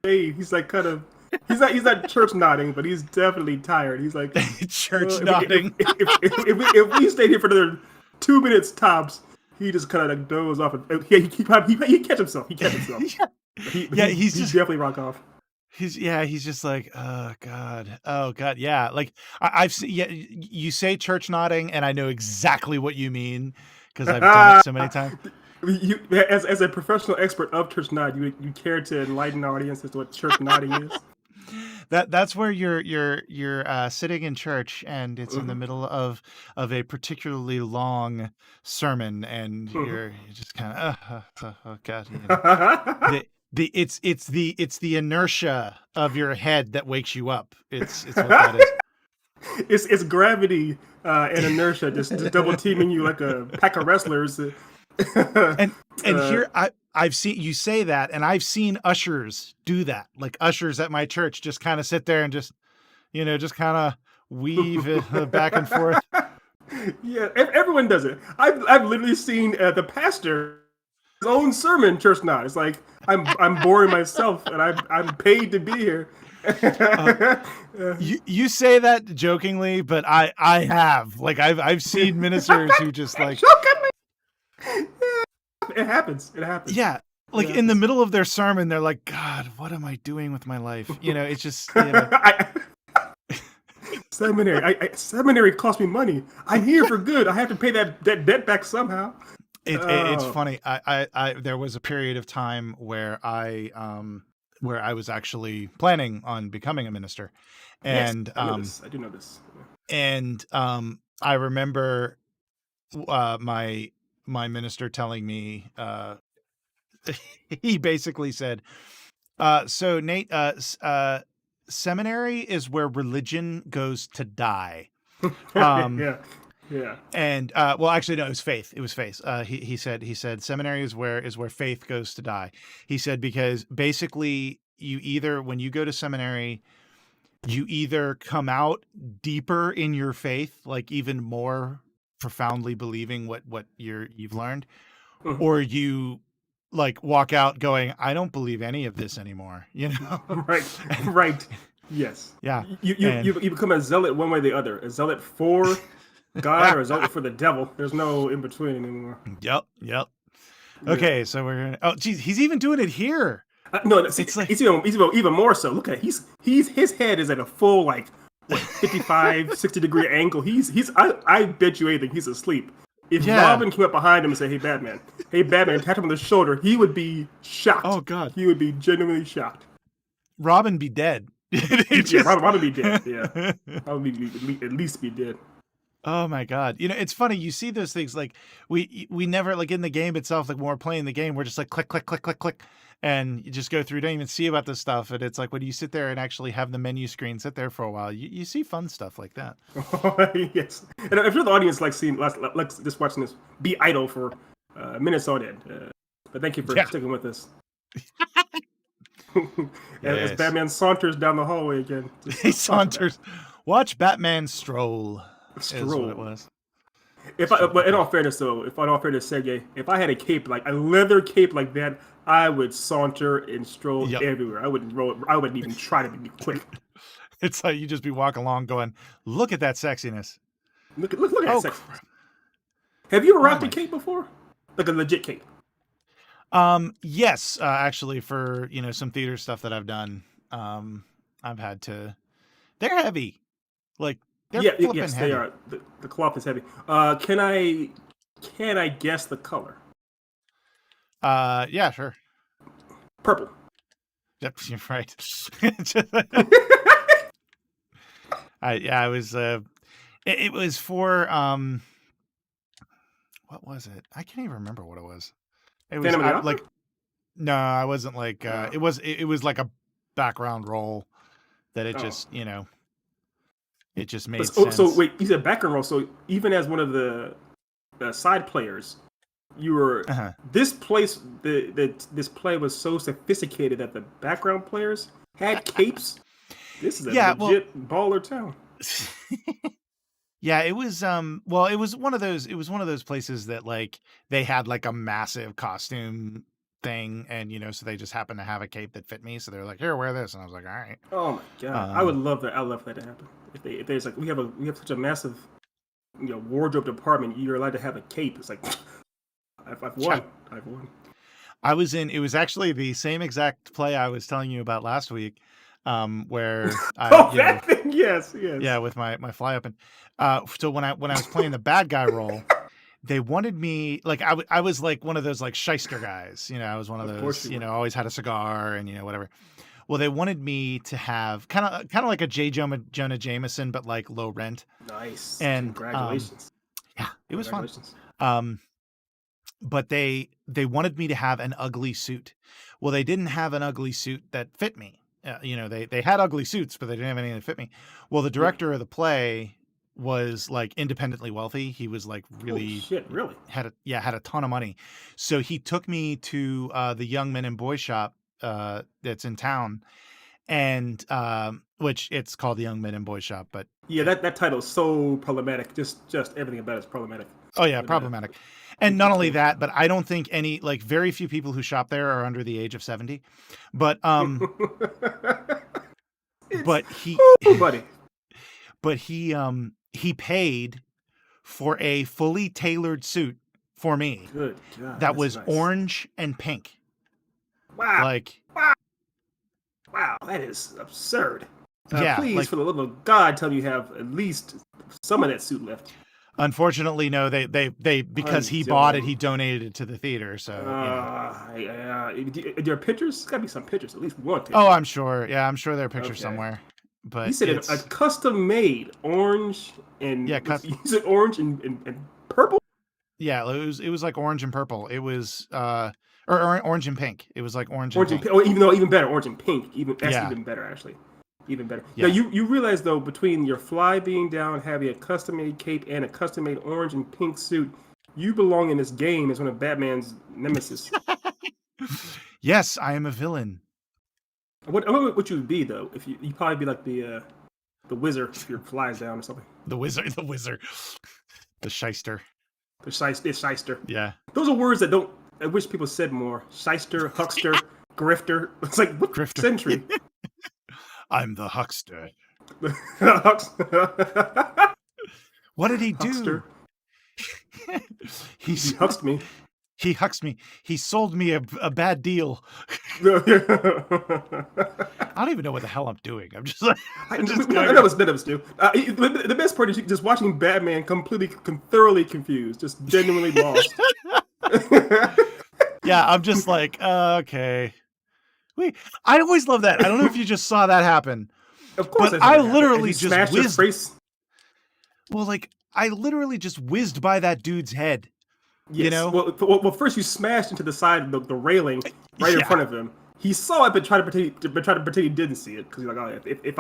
He's like kind of. He's not church nodding, but he's definitely tired. He's like church nodding. If we stayed here for another 2 minutes tops, he just kind of like doze off. And he catch himself. He catch himself. He's just definitely rock off. He's just like, oh god, yeah. Like I've seen, yeah. You say church nodding, and I know exactly what you mean because I've done it so many times. You, as a professional expert of church nod, you care to enlighten the audience as to what church nodding is. That's where you're sitting in church, and it's in the middle of a particularly long sermon, and you're just kind of oh god. You know. It's the inertia of your head that wakes you up. It's what that is. It's gravity and inertia just double teaming you like a pack of wrestlers. and here I've seen you say that, and I've seen ushers do that. Like ushers at my church just kind of sit there and just kind of weave back and forth. Yeah, everyone does it. I've literally seen the pastor his own sermon church nod. It's like I'm boring myself, and I'm paid to be here. You say that jokingly, but I have I've seen ministers who just like it happens. Yeah, like in the middle of their sermon, they're like, "God, what am I doing with my life?" It's just seminary cost me money. I'm here for good. I have to pay that debt back somehow. It's funny. I there was a period of time where I was actually planning on becoming a minister, and yes, I do know this. And I remember my minister telling me he basically said, "So Nate, seminary is where religion goes to die." Yeah. And well, actually, no, it was faith. It was faith. He said seminary is where faith goes to die. He said because basically when you go to seminary, you either come out deeper in your faith, like even more profoundly believing what you've learned, or you like walk out going, I don't believe any of this anymore. Right. Yes. Yeah. You become a zealot one way or the other. A zealot for God or a zealot for the devil. There's no in between anymore. Yep. Okay, so we're gonna. Oh, geez, he's even doing it here. No, it's like, even more so. Look at it. His head is at a full 55, 60 degree angle. I bet you anything he's asleep. If Robin came up behind him and said, "Hey Batman," tap him on the shoulder, he would be shocked. Oh God, he would be genuinely shocked. Robin be dead. Robin be dead. Yeah, Robin at least be dead. Oh my God. It's funny. You see those things like we never like in the game itself, like when we're playing the game, we're just like click, click, click, click, click. And you just go through, don't even see about this stuff. And it's like when you sit there and actually have the menu screen sit there for a while, you see fun stuff like that. Yes. And I'm sure the audience likes just watching this be idle for minutes on end. But thank you for sticking with us. As Batman saunters down the hallway again. He saunters. Watch Batman stroll. Is what it was. But in all fairness, Sergey, if I had a cape, like a leather cape like that, I would saunter and stroll everywhere. I wouldn't roll. I wouldn't even try to be quick. It's like you just be walking along, going, "Look at that sexiness! Look at that sexiness!" Have you ever rocked a cape before? Like a legit cape? Yes, actually, for some theater stuff that I've done, I've had to. They're heavy, like. Yes, heavy. They are. The cloth is heavy. Can I guess the color? Yeah, sure. Purple. Yep, you're right. I was. It was for what was it? I can't even remember what it was. It was no, I wasn't like. It was like a background role that it just It just made sense. So wait, you said background role. So even as one of the side players, you were this place. This play was so sophisticated that the background players had capes. This is a legit baller town. Yeah, it was. It was one of those. It was one of those places that like they had like a massive costume thing, and so they just happened to have a cape that fit me, so they're like, "Here, wear this," and I was like, "All right." Oh my god, I would love that. I would love that to happen. If there's like we have such a massive wardrobe department, you're allowed to have a cape. It's like I've won. I've won. It was actually the same exact play I was telling you about last week, where That thing, yes. yeah, with my fly open. So when I was playing the bad guy role, they wanted me like I was like one of those like shyster guys, I was one of those, always had a cigar and whatever. Well, they wanted me to have kind of like a Jonah Jameson, but like low rent. Nice. And congratulations. Yeah, it was fun. But they wanted me to have an ugly suit. Well, they didn't have an ugly suit that fit me. They had ugly suits, but they didn't have anything that fit me. Well, the director of the play was like independently wealthy. He was like really really had a ton of money. So he took me to the Young Men and Boys shop that's in town, and which it's called the Young Men and Boys shop. But yeah, that title is so problematic. Just everything about it is problematic. Oh yeah, problematic. And not only that, but I don't think very few people who shop there are under the age of 70. But but he paid for a fully tailored suit for me. Good God, that was nice. Orange and pink. Wow. Wow, that is absurd. Yeah, please, for the love of God, tell me you have at least some of that suit left. Unfortunately, no. They because he bought it, he donated it to the theater. So there are pictures. There's got to be some pictures, at least one picture. Oh, I'm sure. Yeah, I'm sure there are pictures somewhere. But you said a custom made orange and you said orange and purple. Yeah, it was like orange and purple. It was or orange and pink. It was like orange and pink. Oh, even better, orange and pink. Even better, actually. Even better. Yeah. Now you realize though, between your fly being down, having a custom made cape and a custom made orange and pink suit, you belong in this game as one of Batman's nemesis. Yes, I am a villain. I wonder what you would be though. If you'd probably be like the wizard if your fly's down or something. The wizard, the shyster. The shyster. Yeah. Those are words I wish people said more. Shyster, huckster, grifter. It's like what grifter century? I'm the huckster. What did he do? He hucked me. He hucks me. He sold me a bad deal. I don't even know what the hell I'm doing. I'm just like... I know what none of us do. The best part is just watching Batman thoroughly confused, just genuinely lost. Yeah, I'm just like, okay. Wait, I always love that. I don't know if you just saw that happen. Of course, but I literally just whizzed. Well, like, I literally just whizzed by that dude's head. Yes. You know? Well, first you smashed into the side of the railing right in front of him. He saw it, but tried to pretend he didn't see it because he's like, "Oh, if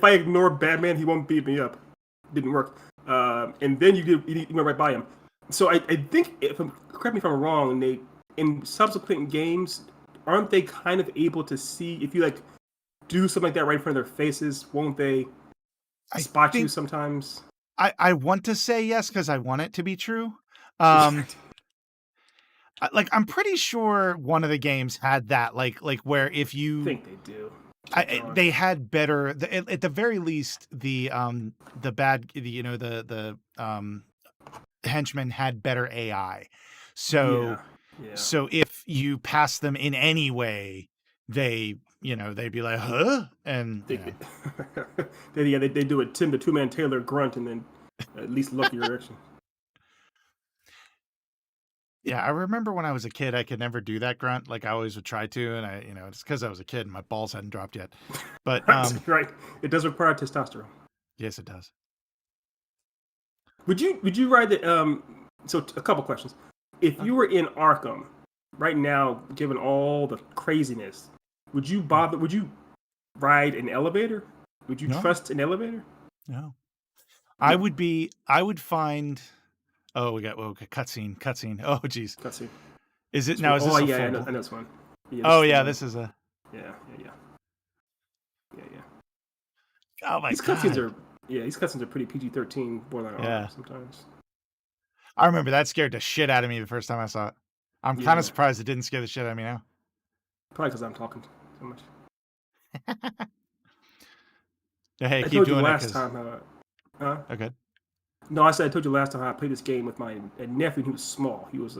I ignore Batman, he won't beat me up." Didn't work. And then you went right by him. So I think, correct me if I'm wrong, in subsequent games, aren't they kind of able to see if you like do something like that right in front of their faces? Won't they spot you sometimes? I want to say yes because I want it to be true. Like I'm pretty sure one of the games had that, like where if you I think they do. They had better at the very least the henchmen had better AI. So so if you pass them in any way, they'd be like, huh? And they do a Tim the Two-Man Taylor grunt and then at least look your direction. Yeah, I remember when I was a kid, I could never do that grunt. Like I always would try to, and it's because I was a kid and my balls hadn't dropped yet. But right, it does require testosterone. Yes, it does. Would you ride the So a couple questions. If you were in Arkham right now, given all the craziness, would you ride an elevator? Would you trust an elevator? No. I would find. Oh, we got cutscene. Oh, geez. Cutscene. Is it now? Is this? Oh yeah, I know this one. Yeah, this is a. Yeah. Oh my God. These cutscenes are pretty PG-13, borderline R sometimes. I remember that scared the shit out of me the first time I saw it. I'm kind of Yeah, surprised it didn't scare the shit out of me now. probably because I'm talking so much. Hey, I keep told you doing it, last because time. Huh? okay. No, I said I told you last time how I played this game with my nephew. He was small. He was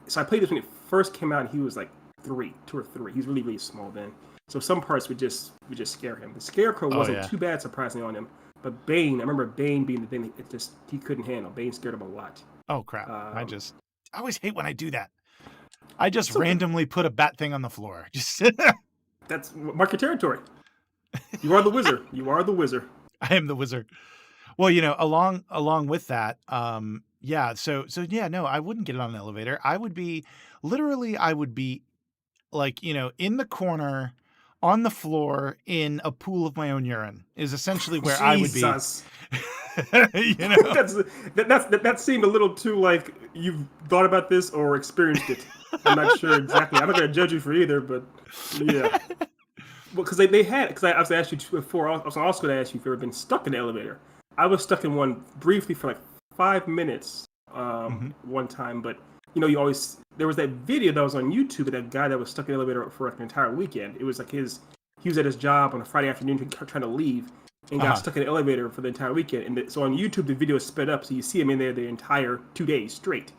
So I played this when it first came out. And he was like 2 or 3. He was really small then. So some parts would just scare him. The Scarecrow Oh wasn't yeah. too bad, surprisingly, on him. But Bane, I remember Bane being the thing that he couldn't handle. Bane scared him a lot. Oh crap. I Um, always hate when I do that. I just it's okay. randomly put a bat thing on the floor. Just That's mark your territory. You are the wizard. You are the wizard. I am the wizard. Well, along with that, yeah, so yeah, no, I wouldn't get it on an elevator. I would be like, in the corner on the floor in a pool of my own urine is essentially where I would be. Jesus. you know. That seemed a little too like you've thought about this or experienced it. I'm not sure exactly. I'm not going to judge you for either, but yeah. Well, because they had, because I was asked you before, I was also going to ask you if you've ever been stuck in an elevator. I was stuck in one briefly for like 5 minutes Mhm. one time, but there was that video that was on YouTube of that guy that was stuck in an elevator for like an entire weekend. It was like he was at his job on a Friday afternoon trying to leave and got stuck in an elevator for the entire weekend. And so on YouTube, the video is sped up, so you see him in there the entire 2 days straight.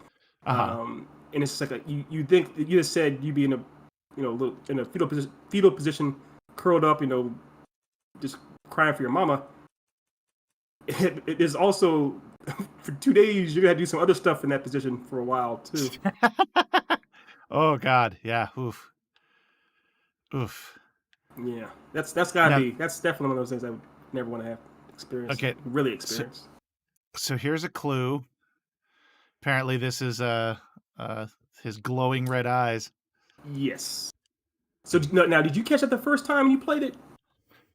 And it's just like you think you just said you'd be in a in a fetal position, curled up, just crying for your mama. It is also for 2 days you're gonna do some other stuff in that position for a while too. Oh God, yeah. Oof. Oof. Yeah, that's gotta Now, be that's definitely one of those things I would never want to have experience, okay, really so experience. so here's a clue. Apparently, this is uh his glowing red eyes. Yes. So now, did you catch that the first time you played it?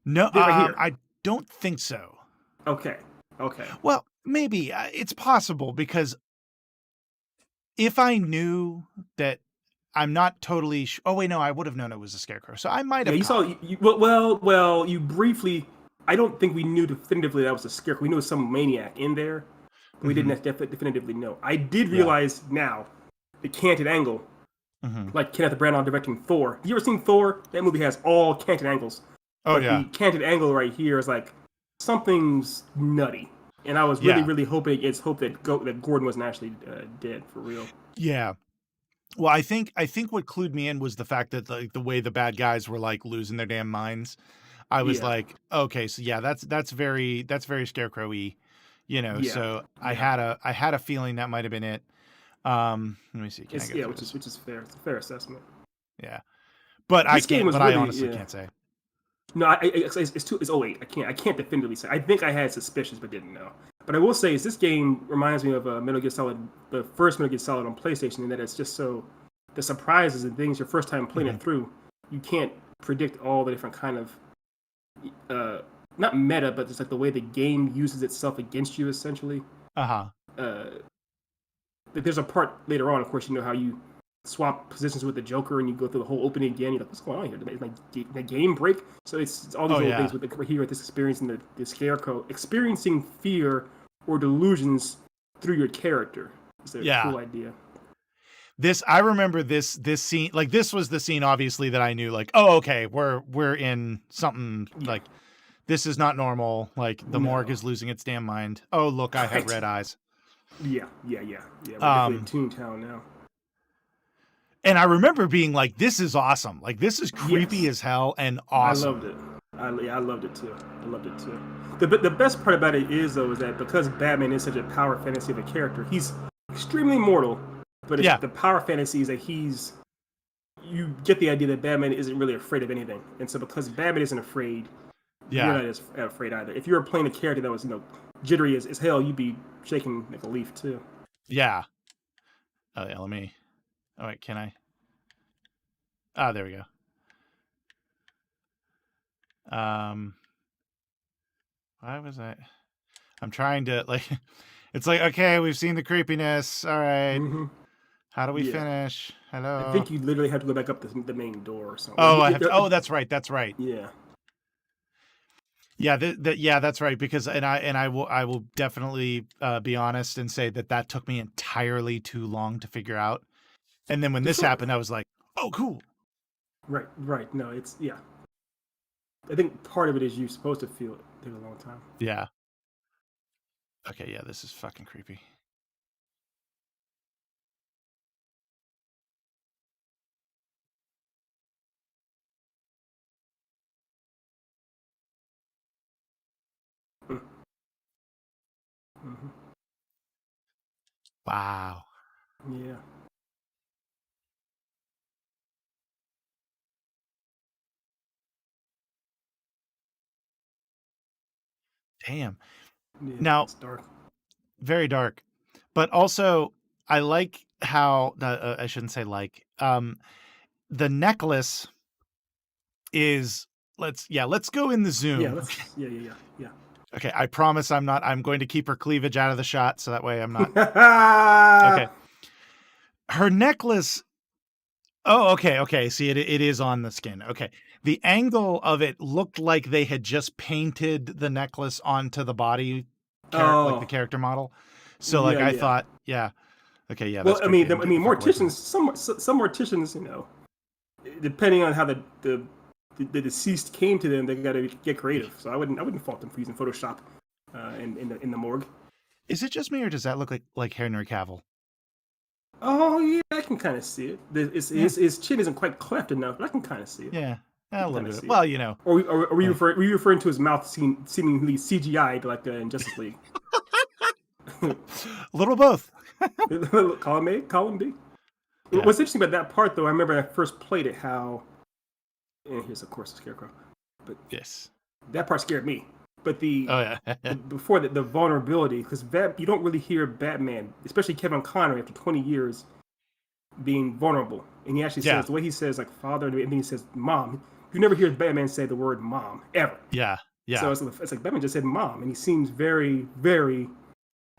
No, Right here. I don't think so. Okay. Okay. Well, maybe it's possible, because if I knew that, I'm not totally. Oh wait, no, I would have known it was a scarecrow, so I might Yeah, have you caught saw. it. Well. You briefly. I don't think we knew definitively that was a scarecrow. We knew it was some maniac in there, but we Hmm. didn't definitively know. I did Yeah. realize now the canted angle, Hmm. like Kenneth Branagh directing Thor. You ever seen Thor? That movie has all canted angles, Oh but yeah. the canted angle right here is like something's nutty. And I was really, Yeah. really hoping against hope that Gordon wasn't actually dead for real. Yeah. Well, I think what clued me in was the fact that the way the bad guys were like losing their damn minds. I was Yeah, like, okay, so yeah, that's very scarecrowy, yeah, so yeah. I had a feeling that might have been it. Let me see. Can I It's go through which is this? fair. It's a fair assessment. Yeah. But This game was I really honestly can't say. No, it's 08. I can't definitively say. I think I had suspicions but didn't know. But I will say is this game reminds me of Metal Gear Solid, the first Metal Gear Solid on PlayStation, in that it's just so the surprises and things your first time playing Mhm. it through, you can't predict all the different kind of not meta, but just like the way the game uses itself against you essentially. Uh-huh. Uh, there's a part later on, of course, how you swap positions with the Joker and you go through the whole opening again. You're like, what's going on here? Did the game break? So it's all these Oh little yeah. things with here with this experience and the Scarecrow experiencing fear or delusions through your character. It's a Yeah. cool idea. I remember this scene, like this was the scene obviously that I knew, like, oh okay, we're in something, Yeah. like this is not normal, like the morgue No. is losing its damn mind. Oh look, I have Right. red eyes. Yeah. We're definitely a Um Toontown now. and I remember being like, this is awesome. Like this is creepy Yes. as hell and I loved awesome. it. I loved it too. I loved it too. The best part about it is though is that because Batman is such a power fantasy of a character, he's extremely mortal. But Yeah. the power fantasy is that you get the idea that Batman isn't really afraid of anything, and so because Batman isn't afraid, you're Yeah. not as afraid either. If you were playing a character that was jittery as hell, you'd be shaking like a leaf too. Yeah. Oh yeah, let me. Oh wait, can I? Ah, there we go. Why was I? I'm trying to like. It's like, okay, we've seen the creepiness. All right. Mm-hmm. How do we Yeah, finish? I Hello. think you literally have to go back up the main door or something. Oh, I have to. Oh, that's right. That's right. Yeah, Yeah, yeah, that's right. Because I will definitely be honest and say that took me entirely too long to figure out. And then when this Sure. happened, I was like, oh, cool. Right. No, it's yeah. I think part of it is you're supposed to feel it. Take a long time. Yeah. Okay, yeah, this is fucking creepy. Mm-hmm. Wow. Yeah. Damn. Yeah. Now, It's dark. very dark, but also I like how I shouldn't say like the necklace is let's go in the Yeah. zoom. Let's. Yeah. Okay, I promise I'm going to keep her cleavage out of the shot so that way I'm not. Okay. Yeah. Her necklace. Oh, okay. See, it is on the skin. Okay. The angle of it looked like they had just painted the necklace onto the body, like the Oh. character model. So, like, I Yeah. thought, yeah, okay, yeah, Well, that's creepy. I mean, morticians. Some morticians, depending on how the deceased came to them, they got to get creative. So I wouldn't fault them for using Photoshop, in the morgue. Is it just me, or does that look like Henry Cavill? Oh yeah, I can kind of see it. His chin isn't quite cleft enough, but I can kind of see it. Yeah, a little bit. See Well, it. Or were you referring to his mouth seemingly CGI'd like in Justice League? a little both. Column A, column B. Yeah. What's interesting about that part, though, I remember when I first played it, how, and here's of course the Scarecrow, but Yes. that part scared me. But before the vulnerability, because you don't really hear Batman, especially Kevin Conroy, after 20 years, being vulnerable. And he actually says, the way he says, like, father, and then he says, mom. You never hear Batman say the word mom, ever. Yeah. So it's like Batman just said mom, and he seems very, very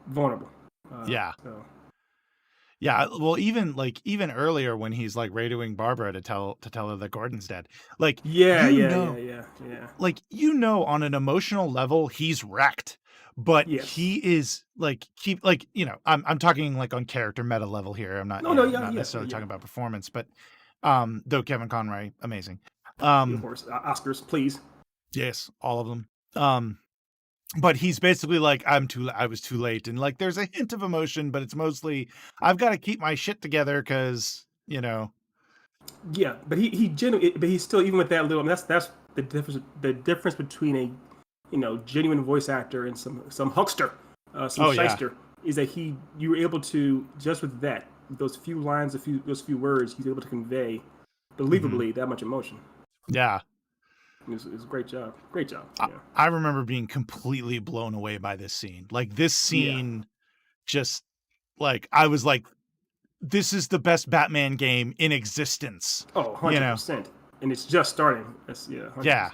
vulnerable. Yeah. So. Yeah, well, even earlier when he's like radioing Barbara to tell her that Gordon's dead, like Yeah. like on an emotional level he's wrecked, but he is like I'm talking like on character meta level here. I'm not not necessarily talking about performance, but though Kevin Conroy amazing, of course, Oscars, please. Yes, all of them. But he's basically like, I was too late. And like, there's a hint of emotion, but it's mostly, I've got to keep my shit together. Cause Yeah. But but he's still, even with that little, that's the difference between a, genuine voice actor and some huckster, some shyster, is that you were able to, just with that, those few lines, those few words, he's able to convey believably that much emotion. Yeah. It was a great job. Great job. Yeah. I remember being completely blown away by this scene. Like this scene, just like I was like, "This is the best Batman game in existence." Oh, 100%. And it's just starting. 100%. Yeah.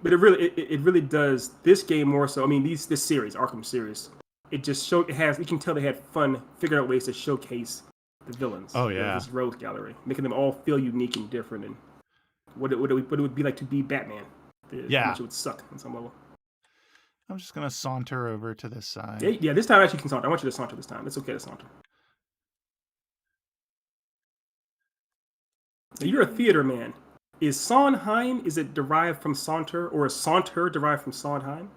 But it really does this game more so. I mean, this series, Arkham series, it just you can tell they had fun figuring out ways to showcase the villains. Oh yeah. This rogues gallery, making them all feel unique and different, and what it would be like to be Batman. How much it would suck on some level. I'm just gonna saunter over to this side. Yeah, this time I actually can saunter. I want you to saunter this time. It's okay to saunter. Now, you're a theater man. Is Sondheim, is it derived from saunter, or is saunter derived from Sondheim?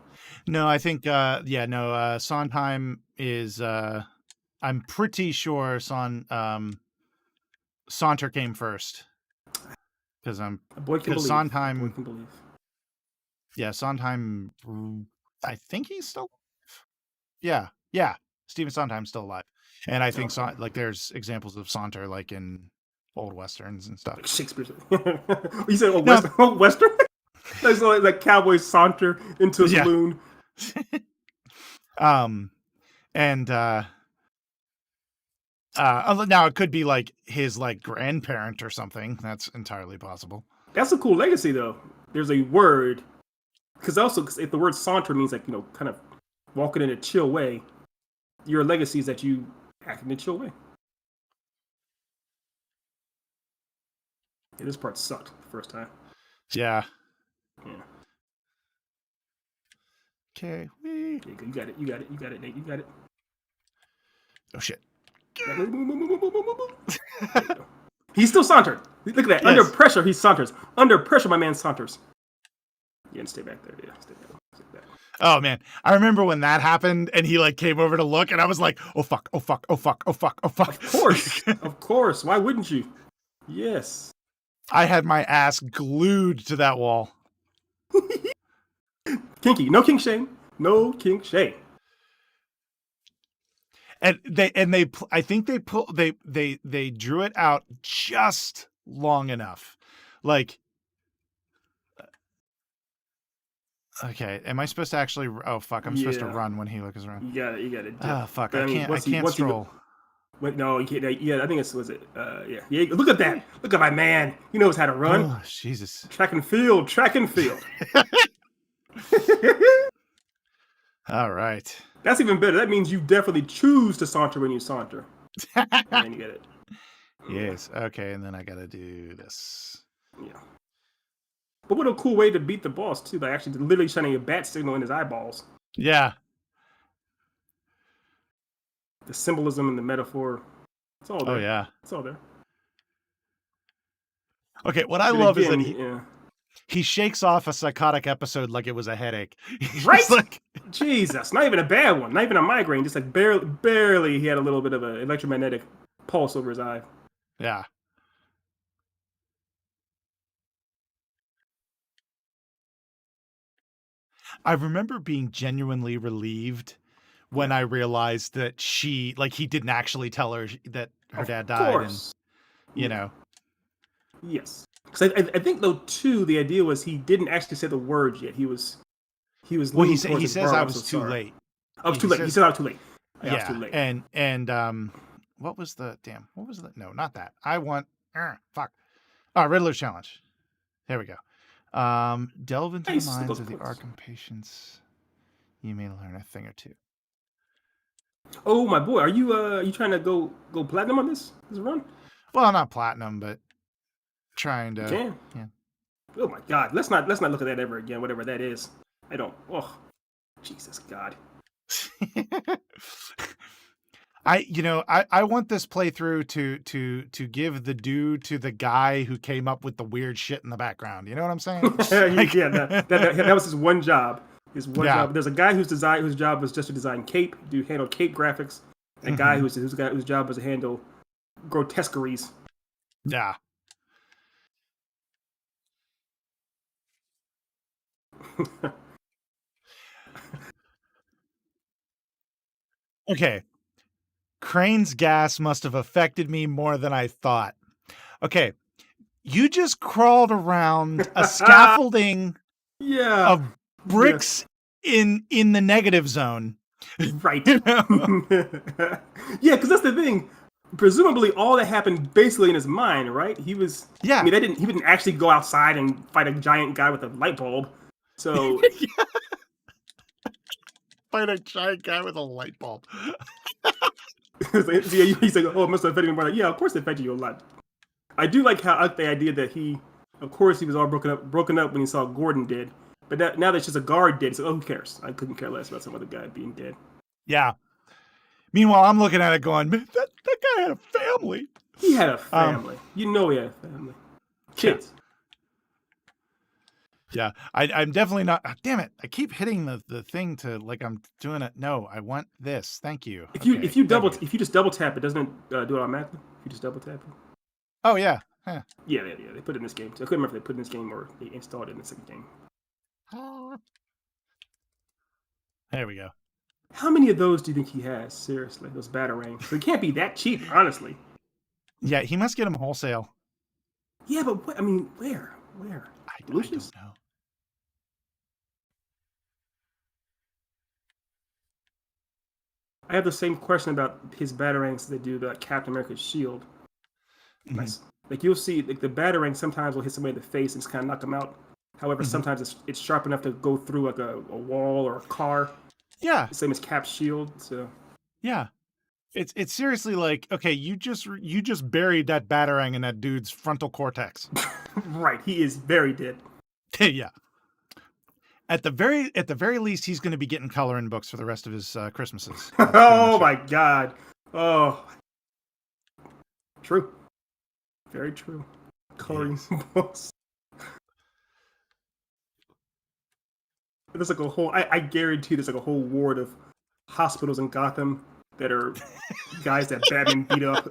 No, I think Sondheim is I'm pretty sure Saunter came first. Because Sondheim. Boy can believe. Yeah, Sondheim. I think he's still alive. Yeah. Stephen Sondheim's still alive, and I think there's examples of Saunter like in old westerns and stuff. Like Shakespeare. You said Western? Old Western? That's like cowboys saunter into a saloon. And now it could be like his like grandparent or something. That's entirely possible. That's a cool legacy, though. There's a word, because if the word saunter means like kind of walking in a chill way, your legacy is that you act in a chill way. Yeah, this part sucked the first time. Yeah. Okay. You got it, Nate. You got it. Oh shit. He's still sauntering. Look at that. Yes. Under pressure, he saunters. Under pressure, my man saunters. Yeah, and stay back there. Yeah, stay back. Stay back. Oh man, I remember when that happened, and he like came over to look, and I was like, "Oh fuck! Oh fuck! Oh fuck! Oh fuck! Oh fuck!" Of course, of course. Why wouldn't you? Yes. I had my ass glued to that wall. Kinky. No kink shame. No kink shame. And I think they drew it out just long enough. Like, okay, am I supposed to actually? Oh fuck! I'm supposed to run when he looks around. You got it. Oh fuck! I can't stroll. No, you can't. Yeah, I think it's yeah. Look at that. Look at my man. He knows how to run. Oh, Jesus. Track and field. All right. That's even better. That means you definitely choose to saunter when you saunter. And then you get it. Yes. Okay, and then I gotta do this. Yeah. But what a cool way to beat the boss too, by actually literally shining a bat signal in his eyeballs. Yeah. The symbolism and the metaphor. It's all there. Oh yeah. It's all there. Okay, what I love is that he shakes off a psychotic episode like it was a headache. Right? Like, Jesus, not even a bad one. Not even a migraine. Just like barely he had a little bit of an electromagnetic pulse over his eye. Yeah. I remember being genuinely relieved when I realized that he didn't actually tell her that her dad died. Course. And, you know. Yes. Because I think, though, too, the idea was he didn't actually say the words yet. He was. Well, he says I was too late. I was too late. He said I was too late. Yeah. I was too late. And what was the no, not that. I want fuck. Oh, Riddler's challenge. There we go. Delve into the minds of the Arkham patients. You may learn a thing or two. Oh my boy, are you trying to go platinum on this run? Well, not platinum, but trying to. Yeah. Oh my God, let's not look at that ever again. Whatever that is, I don't. Oh, Jesus God. I want this playthrough to give the due to the guy who came up with the weird shit in the background. You know what I'm saying? Yeah, that was his one job. Job. There's a guy whose job was just to design cape, handle cape graphics. And a guy whose job was to handle grotesqueries. Yeah. Okay. Crane's gas must have affected me more than I thought. Okay. You just crawled around a scaffolding of bricks in the negative zone. Right. Yeah, because that's the thing. Presumably all that happened basically in his mind, right? He was he didn't actually go outside and fight a giant guy with a light bulb. So fight a giant guy with a light bulb. He's like, oh, it must have affected me more. Like, yeah, of course it affected you a lot. I do like the idea that he was all broken up when he saw Gordon dead. But now that it's just a guard dead, so who cares? I couldn't care less about some other guy being dead. Yeah. Meanwhile, I'm looking at it going, man, that guy had a family. He had a family. You know he had a family. Kids. Yeah. I'm definitely not. Damn it. I keep hitting the thing to like I'm doing it. No, I want this. Thank you. If you just double tap it, doesn't it do it automatically? If you just double tap it. Oh yeah. Huh. Yeah. They put it in this game. So I couldn't remember if they put it in this game or they installed it in the second game. There we go. How many of those do you think he has? Seriously, those batarangs. So it can't be that cheap, honestly. Yeah, he must get them wholesale. Yeah, but what? I mean, where? I don't know. I have the same question about his batarangs that do the Captain America's shield. Mm-hmm. Nice. Like you'll see, like the batarang sometimes will hit somebody in the face and just kind of knock them out. However, sometimes it's sharp enough to go through like a wall or a car. Yeah. Same as Cap's shield. So. Yeah. It's seriously like, okay, you just buried that batarang in that dude's frontal cortex. Right. He is very dead. Yeah. At the very least, he's going to be getting coloring books for the rest of his Christmases. Oh my God. Oh. True. Very true. Coloring books. There's like a whole. I guarantee there's like a whole ward of hospitals in Gotham that are guys that Batman beat up.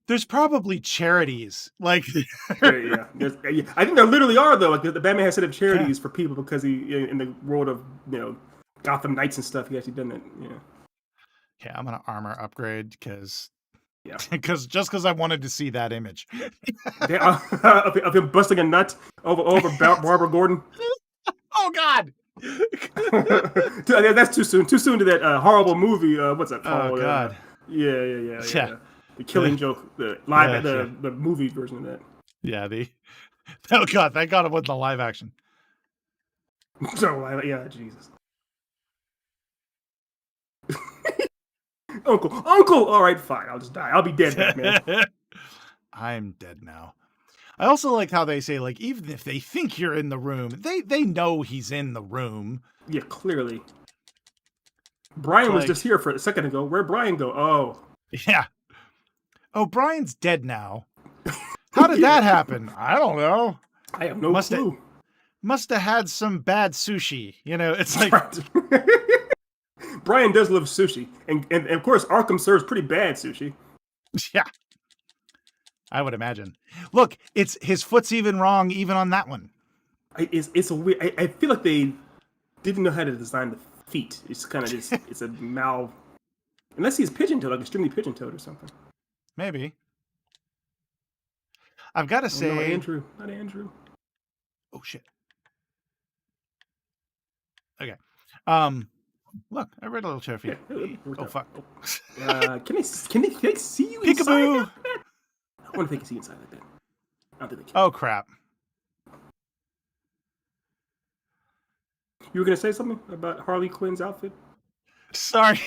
There's probably charities like. Yeah. I think there literally are though. Like the Batman has set up charities for people because he in the world of Gotham Knights and stuff. He actually done that. Yeah. Okay, I'm gonna armor upgrade because. Yeah. because I wanted to see that image. Of him busting a nut over Barbara Gordon. Oh God. That's too soon. Too soon to that horrible movie. What's that called? Oh God. Yeah. The Killing Joke, the live, the movie version of that. Yeah. Oh God! Thank God it wasn't the live action. So yeah, Jesus. Uncle. All right, fine. I'll just die. I'll be dead, Batman. I'm dead now. I also like how they say, like, even if they think you're in the room, they know he's in the room. Yeah, clearly. Brian was just here for a second ago. Where'd Brian go? Oh. Yeah. Oh, Brian's dead now. How did that happen? I don't know. I have no clue. Must have had some bad sushi. It's like... Brian does love sushi. And of course, Arkham serves pretty bad sushi. Yeah. I would imagine. Look, his foot's even wrong, even on that one. It's a weird. I feel like they didn't know how to design the feet. It's kind of just it's a unless he's pigeon-toed, like extremely pigeon-toed or something. Maybe. I've got to say, not Andrew. Oh shit. Okay. Look, I read a little chair for you. Yeah, oh fuck. Can they see you Peekaboo. inside? I wonder if they can see inside like that. I don't think they can. Oh crap. You were gonna say something about Harley Quinn's outfit? Sorry,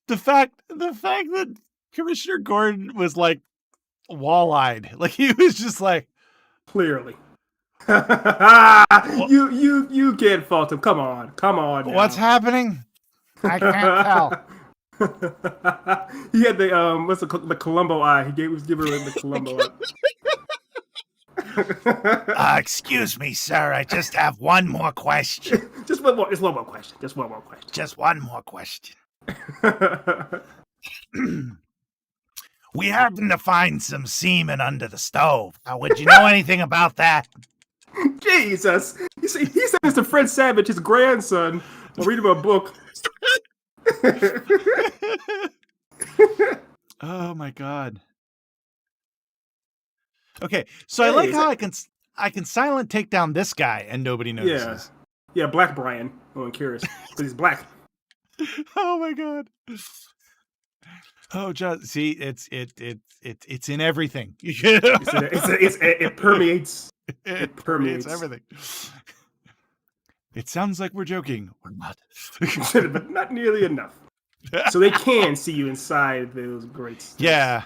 the fact that Commissioner Gordon was like wall-eyed, like he was just like clearly. You can't fault him. Come on. Now. What's happening? I can't tell. He had the Columbo eye. He was giving her the Columbo eye. Excuse me, sir. I just have one more question. Just one more question. Just one more question. We happened to find some semen under the stove. Would you know anything about that? Jesus. He said this to Fred Savage, his grandson, while reading a book. Oh my God. Okay, so I like how I can silent take down this guy and nobody notices. Yeah, Black Brian. No one cares because he's black. Oh my God. Oh, just see, it's in everything. It permeates. It permeates everything. It sounds like we're joking. We're not. But not nearly enough. So they can see you inside those grates. Yeah.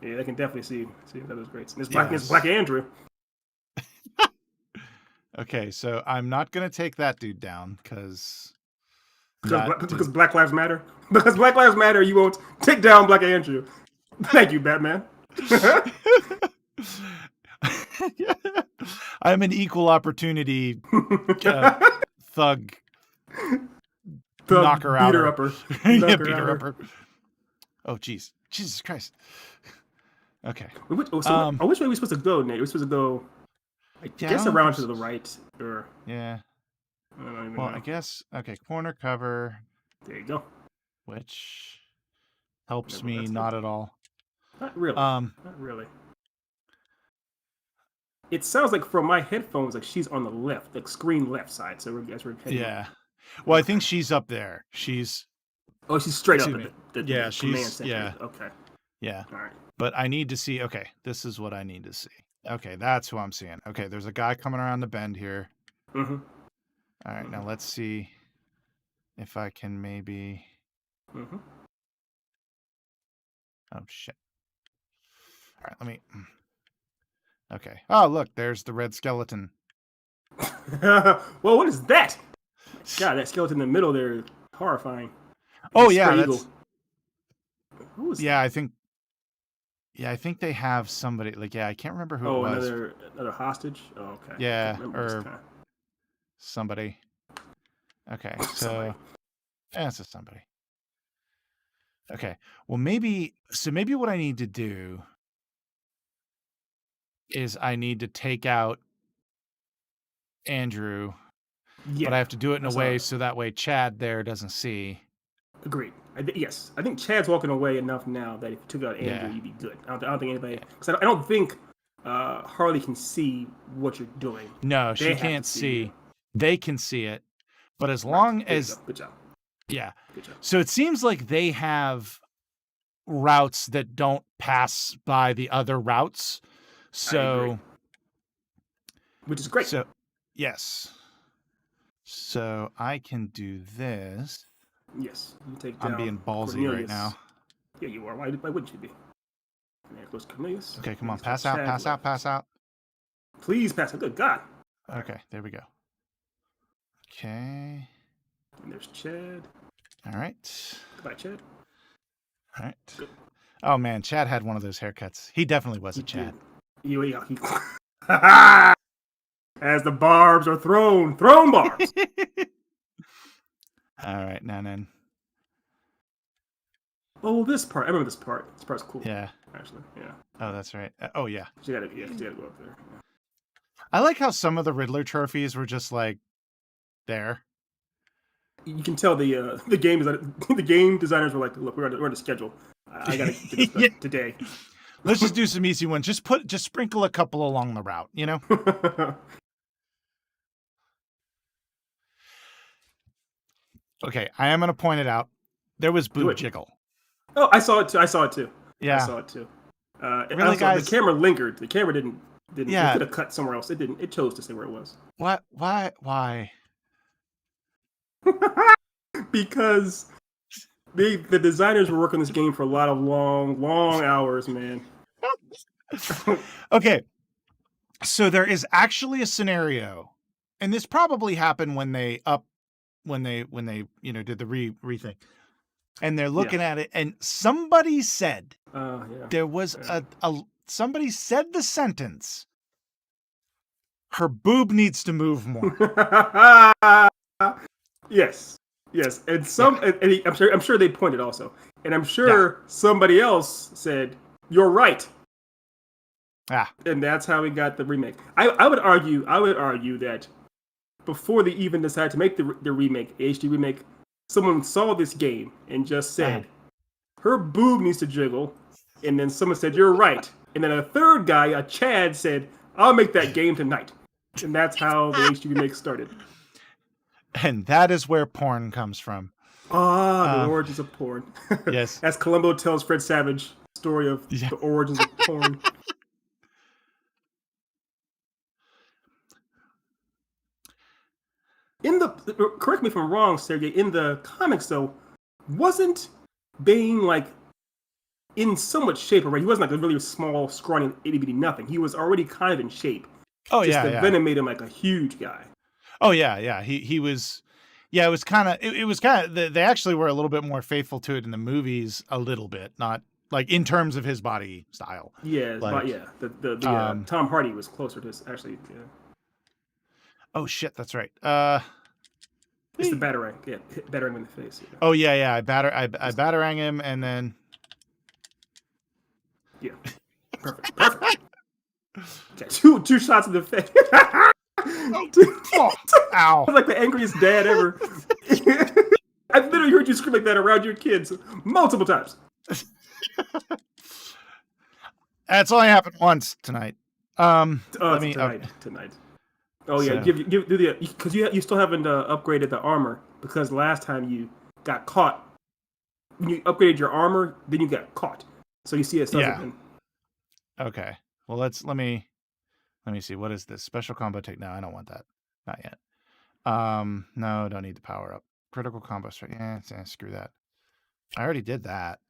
Yeah, they can definitely see inside those grates. And it's Black Andrew. Okay, so I'm not going to take that dude down because Black Lives Matter. Because Black Lives Matter, you won't take down Black Andrew. Thank you, Batman. I'm an equal opportunity thug knocker outer. Upper. Beater upper. Oh, jeez. Jesus Christ. Okay. Which way are we supposed to go, Nate? We're supposed to go, I guess, around to the right. Or yeah. I don't even know. I guess, okay, corner cover. There you go. Which helps me not at all. Not really. Not really. It sounds like from my headphones, like she's on the left, the screen left side. So we're heading. Yeah. Well, I think she's up there. She's straight up at the yeah, command center. Yeah. Okay. Yeah. All right. But I need to see. Okay, this is what I need to see. Okay, that's who I'm seeing. Okay, there's a guy coming around the bend here. Mm-hmm. All right, now let's see if I can maybe. Mm-hmm. Oh shit! All right, let me. Okay. Oh look, there's the red skeleton. Well, what is that? God, that skeleton in the middle there is horrifying. Oh yeah, that's... Who was Yeah, that? I think. Yeah, I think they have somebody. Like, yeah, I can't remember who it Oh, was. another hostage. Oh, okay. I Yeah, can't remember this or time. somebody. Okay, Somebody. so yeah, it's just somebody. Okay, well maybe what I need to do is I need to take out Andrew, but I Yeah, have to do it in I a saw way that. so that way Chad there doesn't see. Agreed. Yes, I think Chad's walking away enough now that if you took out Andrew, Yeah, you'd be good. I don't think anybody, yeah. because I don't think Harley can see what you're doing. No, They she have to can't see you. see. They can see it, but as Right. long There you go. as Good job. yeah. Good job. So it seems like they have routes that don't pass by the other routes. I agree. So Which is great. yes. So I can do this. Yes, you take I'm down being ballsy right Cornelius. now. Yeah, you are. Why wouldn't you be? And there goes Cornelius. Okay, come on. There's Pass out, Chad pass out, left. pass out. Please pass it. Good God. Okay, there we go. Okay. And there's Chad. All right. Goodbye, Chad. All right. Good. Oh, man. Chad had one of those haircuts. He definitely was a Chad. He as the barbs are thrown barbs. All right, now then. Oh, this part. I remember this part. This part's cool. Yeah. Actually, yeah. Oh, that's right. Oh, yeah. You gotta go up there. Yeah. I like how some of the Riddler trophies were just like there. You can tell the game designers were like, look, we're on a schedule. I gotta get this done today. Let's just do some easy ones. Just sprinkle a couple along the route, you know? Okay, I am gonna point it out. There was boob jiggle. Oh, I saw it too. Yeah. I saw it too. Really, also, guys? the camera lingered. The camera didn't. Yeah. It could have cut somewhere else. It didn't. It chose to stay where it was. What? Why? Because the designers were working this game for a lot of long hours, man. Okay. So there is actually a scenario, and this probably happened when they did the re-thing. And they're looking at it, and somebody said there was somebody said the sentence, her boob needs to move more. Yes, and I'm sure they pointed also, and I'm sure somebody else said, "You're right." And that's how we got the remake. I would argue that before they even decided to make the remake, HD remake, someone saw this game and just said, her boob needs to jiggle. And then someone said, you're right. And then a third guy, a Chad, said, I'll make that game tonight. And that's how the HD remake started. And that is where porn comes from. The origins of porn. Yes. As Columbo tells Fred Savage, story of the origins of porn. Correct me if I'm wrong, Sergey, in the comics though, wasn't Bane like in so much shape already? He wasn't like a really small, scrawny, itty-bitty nothing. He was already kind of in shape. Oh, Just the Venom made him like a huge guy. Oh, yeah. He was... Yeah, it was kind of... They actually were a little bit more faithful to it in the movies, a little bit. Not... Like, in terms of his body style. Yeah, like, the Tom Hardy was closer to his, actually, yeah. Oh, shit, that's right. It's the batarang. Yeah, batarang in the face. Yeah. Oh, yeah. I batarang him, and then... Yeah. Perfect. Okay, two shots in the face. Ow. I'm like the angriest dad ever. I've literally heard you scream like that around your kids multiple times. That's only happened once tonight. Tonight. Oh yeah, do the because you still haven't upgraded the armor, because last time you got caught. When you upgraded your armor, then you got caught. So you see it. Okay. Well, let me see. What is this special combo take? No, I don't want that. Not yet. No, don't need the power up. Critical combo strike. Yeah, screw that. I already did that.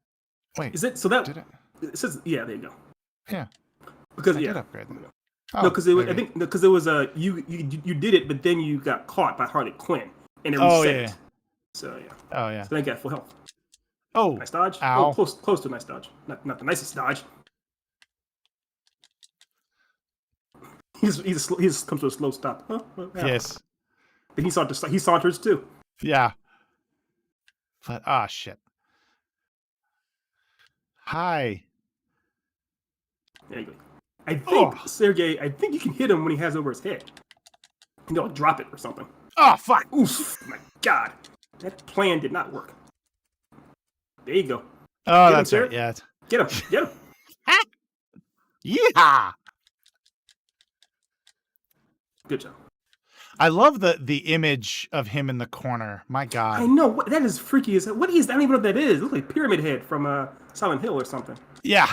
Wait, is it so that did it? It says there you go. Yeah, because I did upgrade them. No, because I think because it was you did it, but then you got caught by Harley Quinn and it reset. Yeah. So yeah. Oh yeah. So then you got full health. Oh, Nice dodge. ow. Oh, close to a nice dodge. Not the nicest dodge. He's comes to a slow stop. Huh? Yes. Then he saunters too. Yeah. But shit. Hi. There you go. I think Oh. Sergey. I think you can hit him when he has it over his head. And they'll drop it or something. Oh fuck. Oof! My God, that plan did not work. There you go. Oh, Get that's him, right. Yeah. Get him. Get him. Yeah. Good job. I love the image of him in the corner. My God. I know that is freaky as hell. What is? I don't even know what that is. It looks like Pyramid Head from Silent Hill or something. Yeah.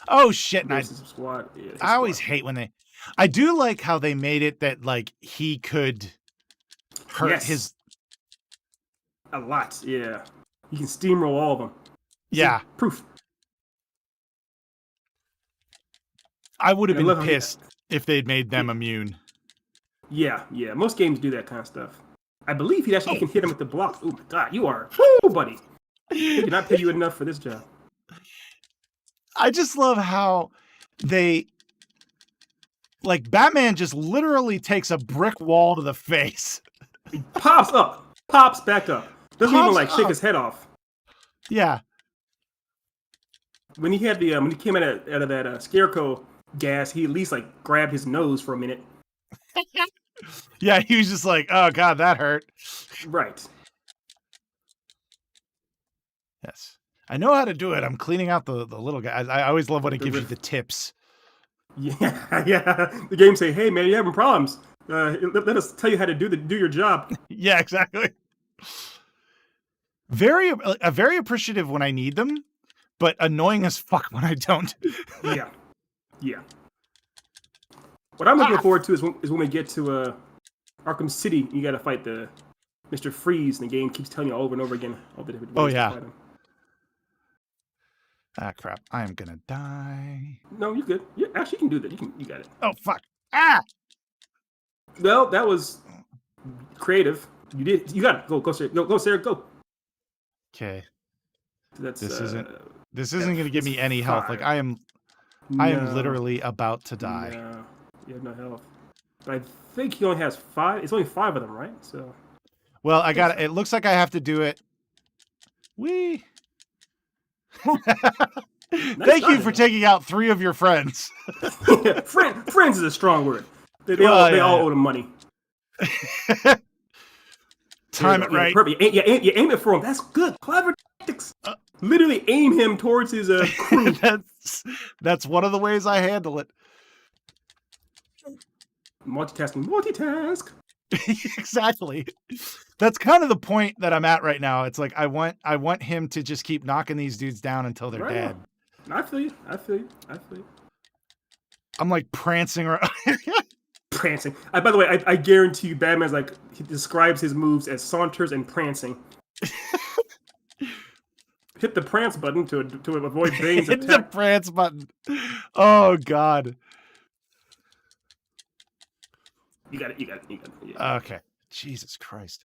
Oh shit! Squad. Yeah, I always hate when they. I do like how they made it that like he could hurt his. A lot. Yeah. You can steamroll all of them. Yeah. See, proof. I would have been pissed if they'd made them immune. Yeah. Most games do that kind of stuff. I believe he actually can hit him with the block. Oh my God, you are, buddy. They cannot pay you enough for this job. I just love how they, like, Batman just literally takes a brick wall to the face. He pops back up. Doesn't even like shake his head off. Yeah. When he had the when he came out of that scarecrow gas, he at least like grabbed his nose for a minute. Yeah, he was just like, "Oh God, that hurt." Right. Yes, I know how to do it. I'm cleaning out the little guy. I always love when it gives you the tips. Yeah. The game say, "Hey man, you're having problems. Let us tell you how to do your job." Yeah, exactly. Very appreciative when I need them, but annoying as fuck when I don't. Yeah. What I'm looking forward to is when we get to Arkham City. You got to fight the Mr. Freeze, and the game keeps telling you over and over again all the different ways to fight him. Ah, crap! I am gonna die. No, you're good. You actually can do that. You got it. Oh fuck! Ah! Well, that was creative. You did. You got it. Go, Sarah. Go, Sarah. Go. Okay. This isn't gonna give me any health. Like I am literally about to die. No, you have no health. But I think he only has 5. It's only 5 of them, right? So. Well, I got it. It looks like I have to do it. Wee. Thank you for taking out 3 of your friends. Friends is a strong word. They all owe him money. Time it right. Perfect. You aim it for him. That's good. Clever tactics. Literally aim him towards his crew. That's one of the ways I handle it. Multitask. Exactly. That's kind of the point that I'm at right now. It's like I want him to just keep knocking these dudes down until they're dead. I feel you. I'm like prancing around. Prancing. By the way, I guarantee you Batman's like, he describes his moves as saunters and prancing. Hit the prance button to avoid Bane's attack. Hit the prance button. Oh God. You got it. Yeah. Okay. Jesus Christ.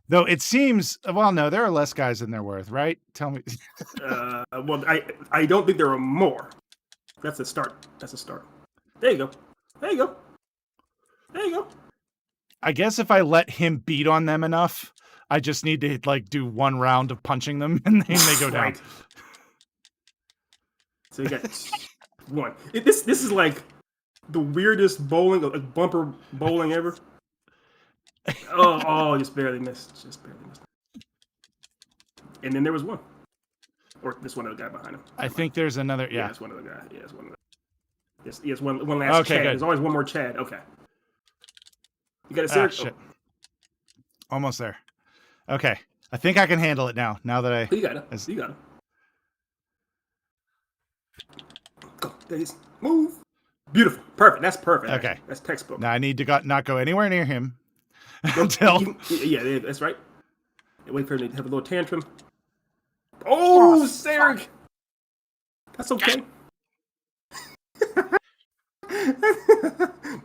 Though it seems, well, no, there are less guys than there were, right? Tell me. Well, I don't think there are more. That's a start. There you go. I guess if I let him beat on them enough, I just need to like do 1 round of punching them and then they go down. Right. So you got 1. This is like the weirdest bowling, like bumper bowling ever. Oh, just barely missed. And then there was 1. Or this one other guy behind him. I think there's another. Yeah, it's one other guy. Yeah, it's one other. Yes, one last. Okay, Chad. good. There's always one more Chad. Okay. You got to shit. Almost there. Okay, I think I can handle it now. Now that I. You got it. You got it. Go, Days. Move. Beautiful. Perfect. That's perfect. Okay. Actually. That's textbook. Now I need to not go anywhere near him. Until. Yeah, that's right. Wait for him to have a little tantrum. Oh, Sarek! That's okay.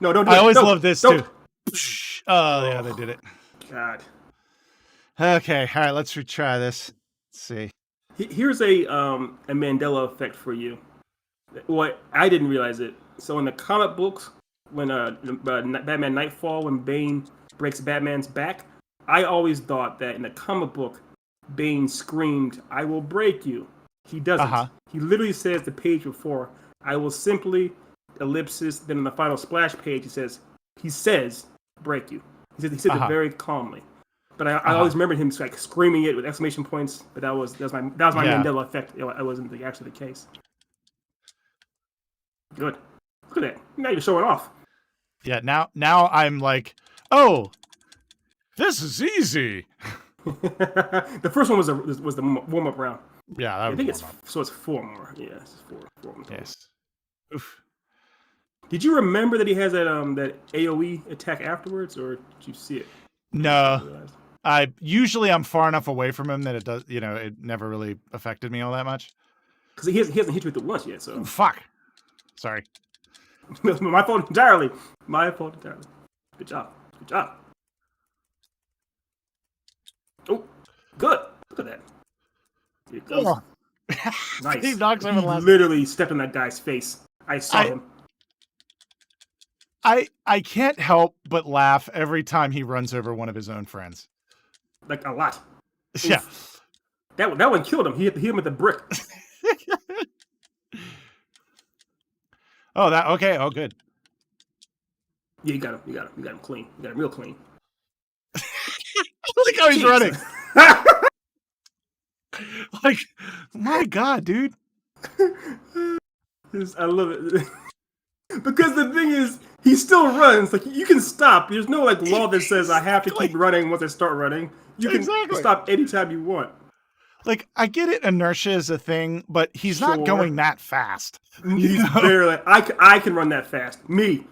No, don't do it. I always love this too. Oh, yeah, they did it. God. Okay, all right, let's retry this. see. Here's a Mandela effect for you. What I didn't realize it. So in the comic books, when Batman Nightfall, when Bane breaks Batman's back, I always thought that in the comic book, Bane screamed, "I will break you." He doesn't. Uh-huh. He literally says the page before, "I will simply ellipsis." Then in the final splash page, he says, "break you." He said it very calmly. But I always remembered him like screaming it with exclamation points. But that was my Mandela effect. It wasn't actually the case. Good. Look at that. Now you're showing off. Yeah. Now I'm like, oh, this is easy. The first one was the warm up round. Yeah, I think it's 4 more. Yeah, it's 4 more. Yes. Oof. Did you remember that he has that AOE attack afterwards, or did you see it? No. I'm far enough away from him that it does. It never really affected me all that much. Because he hasn't hit you with it once yet. So fuck. Sorry. My fault entirely. Good job. Oh, good. Look at that. Here it goes. Oh. Nice. He knocks him in the last. Literally stepped on that guy's face. I saw him. I can't help but laugh every time he runs over one of his own friends. Like a lot. Yeah. That one killed him. He hit him with a brick. Okay. Oh, good. Yeah, you got him clean. You got him real clean. Look how he's running. Like, my God, dude. I love it. Because the thing is, he still runs. Like, you can stop. There's no law that says I have to keep running once I start running. You can stop anytime you want. Like, I get it, inertia is a thing, but he's not going that fast. He's barely. I can run that fast. Me.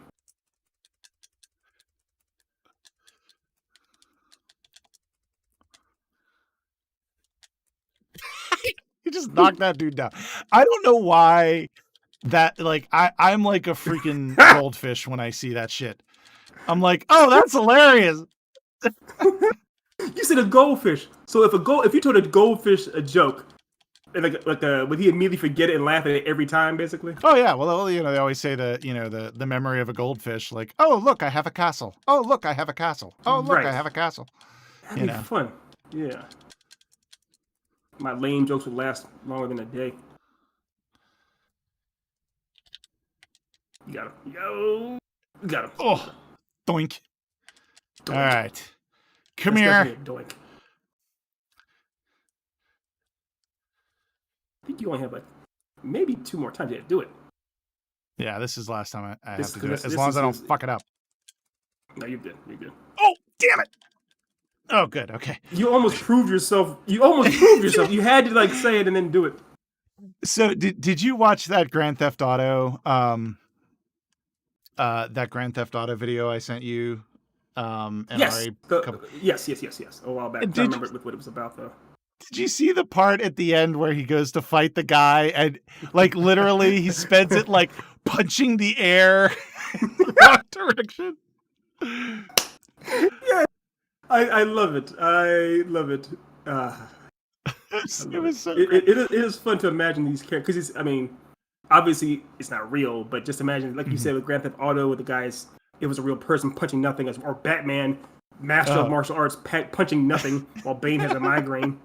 He just knocked that dude down. I don't know why that, I'm like a freaking goldfish when I see that shit. I'm like, oh, that's hilarious. You said a goldfish. So if you told a goldfish a joke, and would he immediately forget it and laugh at it every time, basically? Oh yeah, well, they always say the memory of a goldfish, like, oh look, I have a castle. Oh look, I have a castle. Oh look, I have a castle. That'd be fun. Yeah. My lame jokes would last longer than a day. You got him. You got him. Oh, doink. All right. Come here. Doink. I think you only have maybe 2 more times to do it. Yeah, this is the last time I have to do it. As long as I don't fuck it up. No, you're good. You're good. Oh, damn it. Oh, good. Okay. You almost proved yourself. You had to say it and then do it. So did you watch that Grand Theft Auto video I sent you? Yes. Yes. A while back. I don't remember what it was about though. Did you see the part at the end where he goes to fight the guy and literally he spends it punching the air in the wrong direction? Yeah. I love it. I love it. It was so it is fun to imagine these characters because obviously it's not real, but just imagine you said with Grand Theft Auto with the guys, it was a real person punching nothing, or Batman, master of martial arts, punching nothing while Bane has a migraine.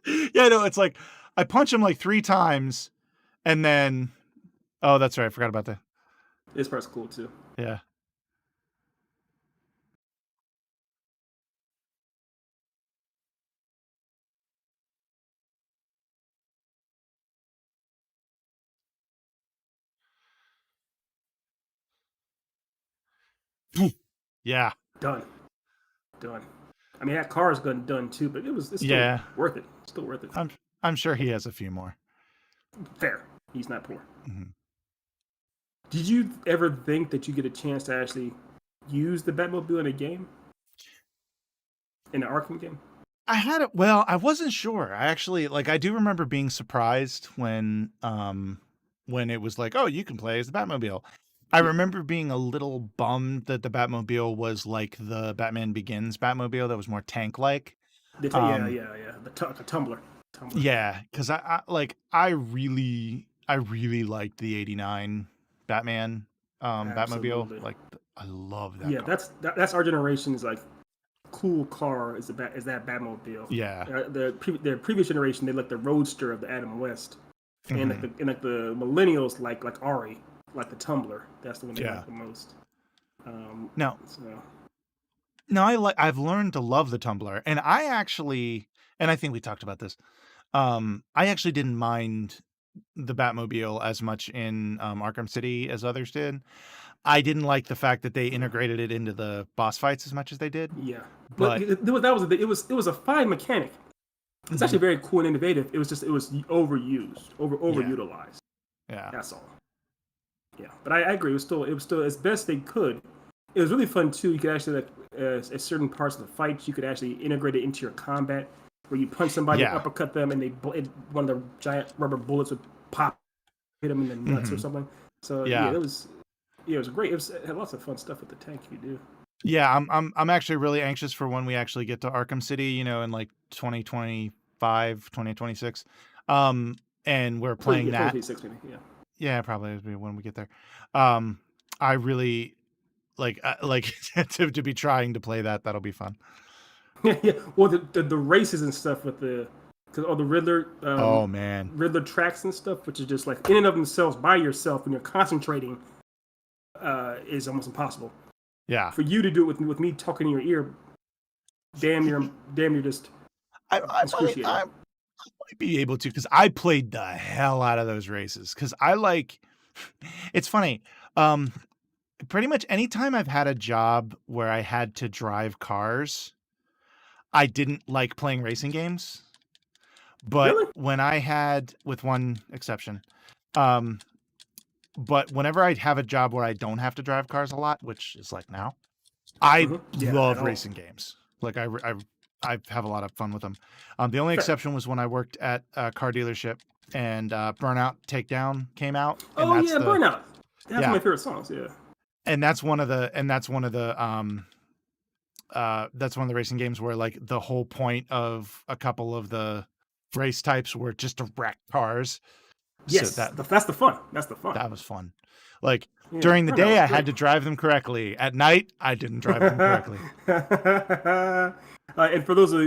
Yeah, no, it's like I punch him 3 times, and then that's right, I forgot about that. This part's cool too. Yeah. Yeah. Done. I mean, that car is done too, but it's still worth it. Still worth it. I'm sure he has a few more. Fair. He's not poor. Mm-hmm. Did you ever think that you get a chance to actually use the Batmobile in a game? In an Arkham game? I had it. Well, I wasn't sure. I actually I do remember being surprised when it was oh, you can play as the Batmobile. I remember being a little bummed that the Batmobile was like the Batman Begins Batmobile that was more tank-like. Yeah. a tumbler. Yeah, because I really liked the '89 Batman Batmobile. Absolutely. Like I love that Yeah, car. that's our generation's like cool car is that Batmobile. Yeah. The previous generation they like the Roadster of the Adam West, and Mm-hmm. the millennials like Ari, like the Tumbler. That's the one they Yeah. like the most. No, So no, I've learned to love the Tumblr, and I think we talked about this. I actually didn't mind the Batmobile as much in Arkham City as others did. I didn't like the fact that they integrated it into the boss fights as much as they did. yeah, but But it was a fine mechanic. It's actually Mhm. very cool and innovative. It was overused, Yeah, overutilized. yeah, That's all. Yeah, but I agree. It was still as best they could. It was really fun too. You could actually like at certain parts of the fights, you could actually integrate it into your combat, where you punch somebody, yeah. uppercut them, and one of the giant rubber bullets would pop, hit them in the nuts or Hmm. something. So Yeah, it was great. It had lots of fun stuff with the tank you do. yeah. I'm actually really anxious for when we actually get to Arkham City. In like 2025, 2026, and we're playing that. 2026 maybe. Yeah. Yeah, probably it'll be when we get there. Um, I really like to be trying to play that. That'll be fun. Yeah, yeah. Well, the races and stuff with the Oh man, Riddler tracks and stuff, which is just like in and of themselves by yourself when you're concentrating, is almost impossible. yeah. For you to do it with me talking in your ear, damn, you're just excruciating. I might be able to because I played the hell out of those races because I like. It's funny. Um, Pretty much anytime I've had a job where I had to drive cars, I didn't like playing racing games. But Really? when I had, with one exception, um, but whenever I have a job where I don't have to drive cars a lot, which is like now, I Yeah, at love all. racing games. Like I have a lot of fun with them. The only Fair. exception was when I worked at a car dealership and Burnout Takedown came out, and Oh yeah, Burnout. That's one of yeah, my favorite songs. Yeah. and that's one of the that's one of the racing games where like the whole point of a couple of the race types were just to wreck cars. So Yes, that's the fun. That's the fun. that was fun. Like Yeah, during the Burnout day, was I great. had to drive them correctly. At night, I didn't drive them correctly. And for those of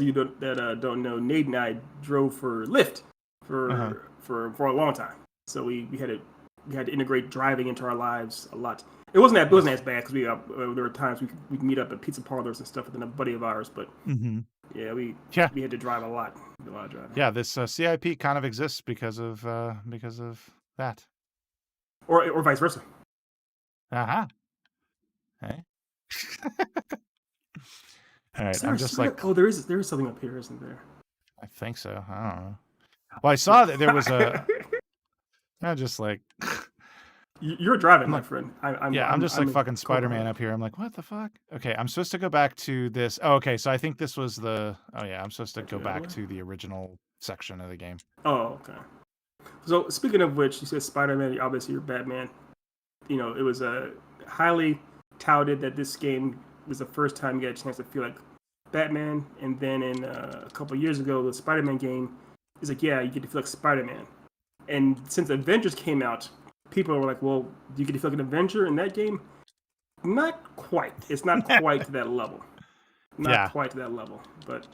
you that don't know, Nate and I drove for Lyft Uh-huh. for a long time. So we had to integrate driving into our lives a lot. It wasn't as bad because there were times we could meet up at pizza parlors and stuff with a buddy of ours. But Mm-hmm. yeah, we had to drive a lot of driving. Yeah, this CIP kind of exists because of that. Or vice versa. Uh-huh. Hey. All right, I'm just like, there is something up here, isn't there? I think so. I don't know. Well, I saw that there was a. I'm just like, You're driving, my friend. I'm just like fucking in Spider-Man co-pilot. up here. I'm like, what the fuck? Okay, I'm supposed to go back to this. Oh, okay, so I think this was the. Oh yeah, I'm supposed to go back to the original section of the game. Oh, okay. So speaking of which, you said Spider-Man. Obviously, you're Batman. It was highly touted that this game was the first time you got a chance to feel like Batman. And then in a couple of years ago, the Spider-Man game is like, yeah, you get to feel like Spider-Man. And since Avengers came out, people were like, well, do you get to feel like an Avenger in that game? Not quite. It's not quite to that level. Not quite to that level. But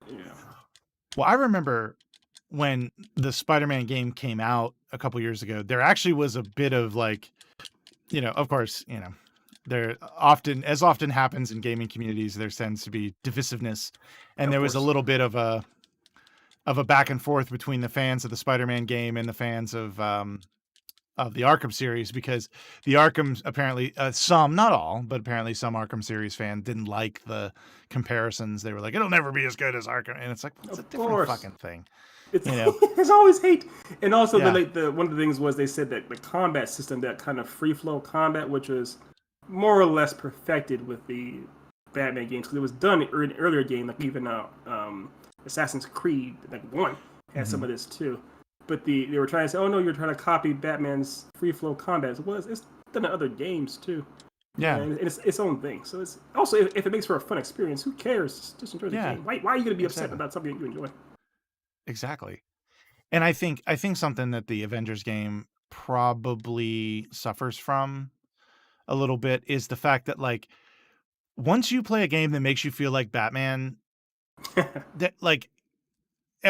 yeah. Well, I remember when the Spider-Man game came out a couple years ago, there actually was a bit of like, of course, there often happens in gaming communities, there tends to be divisiveness, and there was a little bit of a back and forth between the fans of the Spider-Man game and the fans of the Arkham series, because the Arkham apparently some, not all, but apparently some Arkham series fans didn't like the comparisons. They were like, it'll never be as good as Arkham, and it's like, it's a different fucking thing. It's there's always hate, and also the one of the things was they said that the combat system, that kind of free flow combat, which was more or less perfected with the Batman games, because it was done in an earlier game, like even Assassin's Creed like 1 had some of this too. But they were trying to say, oh no, you're trying to copy Batman's free flow combat. Well, it's done in other games too. Yeah, and it's its own thing. So it's also if it makes for a fun experience, who cares? Just enjoy the yeah, game. Why are you going to be upset exactly, about something you enjoy? exactly. And I think something that the Avengers game probably suffers from a little bit is the fact that, like, once you play a game that makes you feel like Batman, that like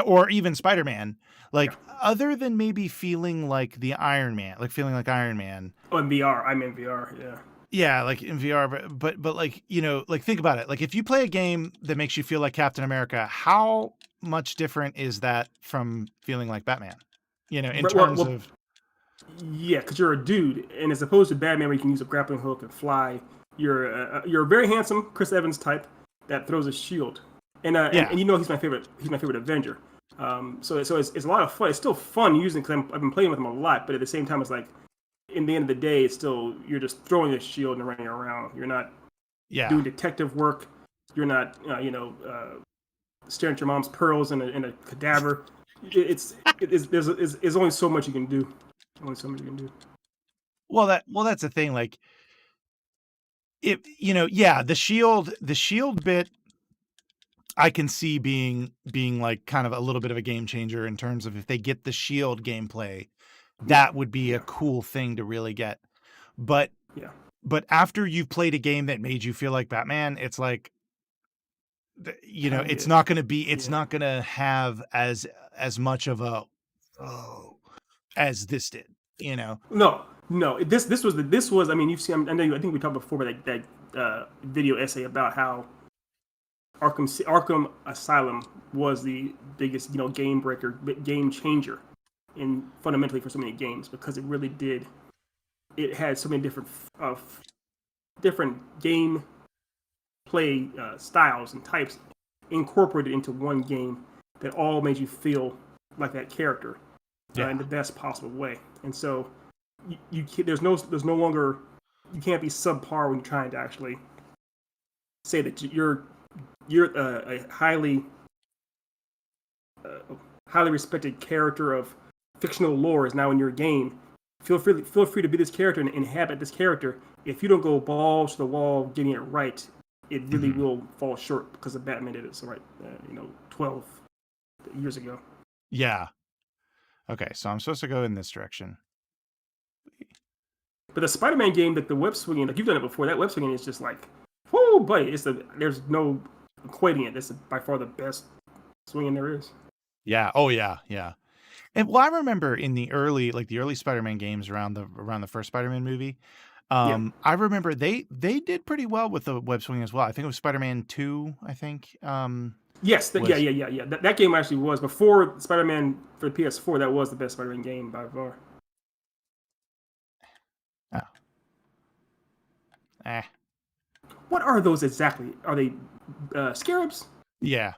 or even Spider-Man, Yeah. like, other than maybe feeling like the Iron Man, like, feeling like Iron Man. Oh, in VR. I'm in VR. Yeah. Yeah, like, in VR, but, like, like, think about it, like, if you play a game that makes you feel like Captain America, how much different is that from feeling like Batman? In Well, terms of yeah, because you're a dude, and as opposed to Batman, where you can use a grappling hook and fly, you're a very handsome Chris Evans type that throws a shield, and yeah, you know he's my favorite. He's my favorite Avenger. So it's a lot of fun. It's still fun using because I've been playing with him a lot, but at the same time, it's like in the end of the day, it's still you're just throwing a shield and running around. You're not yeah. doing detective work. You're not staring at your mom's pearls in a cadaver. There's only so much you can do. Only so much you can do. Well, that's the thing, like, yeah, the shield bit I can see being, like, kind of a little bit of a game changer in terms of if they get the shield gameplay, Yeah, that would be a yeah, cool thing to really get. But yeah. but after you've played a game that made you feel like Batman, it's like, it's Yeah, not gonna be it's yeah. not gonna have as much of a, "Oh," as this did, you know? No, no. This was. I mean, you've seen. I know. I think we talked before about that video essay about how Arkham Asylum was the biggest game breaker, game changer, in fundamentally for so many games because it really did. It had so many different game play styles and types incorporated into one game that all made you feel like that character in Yeah. the best possible way. And so there's no longer you can't be subpar when you're trying to actually say that you're a highly respected character of fictional lore is now in your game. Feel free to be this character and inhabit this character. If you don't go balls to the wall getting it right, it really Mhm. will fall short because the Batman did it so right 12 years ago. Yeah. Okay, so I'm supposed to go in this direction. But the Spider-Man game, like the web swinging, like you've done it before, that web swinging is just like, whoo, buddy! There's no equating it. This is by far the best swinging there is. Yeah. Oh, yeah, yeah. And well, I remember in the early Spider-Man games around the first Spider-Man movie, Yeah. I remember they did pretty well with the web swinging as well. I think it was Spider-Man 2, I think, Yes. Yeah. was Yeah. Yeah. Yeah. That game actually was before Spider-Man for the PS4. That was the best Spider-Man game by far. oh, eh, What are those exactly? Are they scarabs? yeah,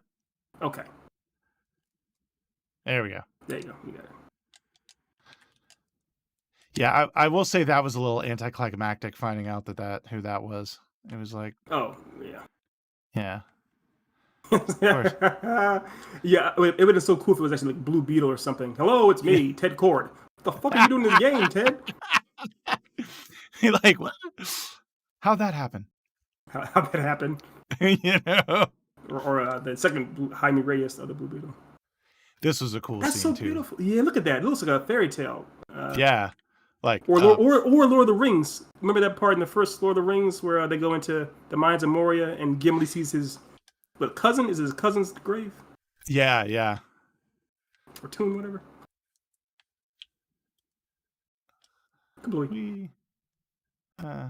Okay. there we go. There you go. You got it. Yeah, I will say that was a little anticlimactic finding out that who that was. It was like, Oh yeah. yeah, of course. Yeah, it would have been so cool if it was actually like Blue Beetle or something. Hello, it's Yeah. me, Ted Cord. What the fuck are you doing in the game, Ted? You're like, what? How'd that happen? How'd that happen? you know? Or the second Jaime Reyes of the Blue Beetle. This was a cool That's so scene too. beautiful. Yeah, look at that. It looks like a fairy tale. Yeah. Like, Or Lord of the Rings. Remember that part in the first Lord of the Rings where they go into the mines of Moria and Gimli sees his cousin? Is his cousin's grave yeah, yeah. or tomb, whatever? Completely. We uh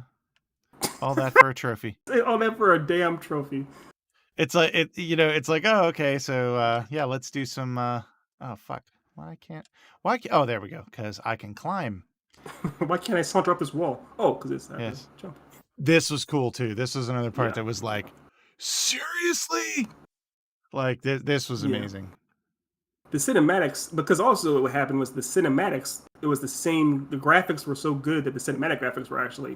all that for a trophy. All that for a damn trophy. It's like it's like, oh, okay, so yeah, let's do some oh fuck. Oh, there we go. Cuz I can climb. Why can't I saunter up this wall? Oh, because it's I have to Yes. jump. This was cool too. This was another part Yeah, that was like, seriously? Like this was yeah. amazing. The cinematics, because also what happened was the cinematics. It was the same. The graphics were so good that the cinematic graphics were actually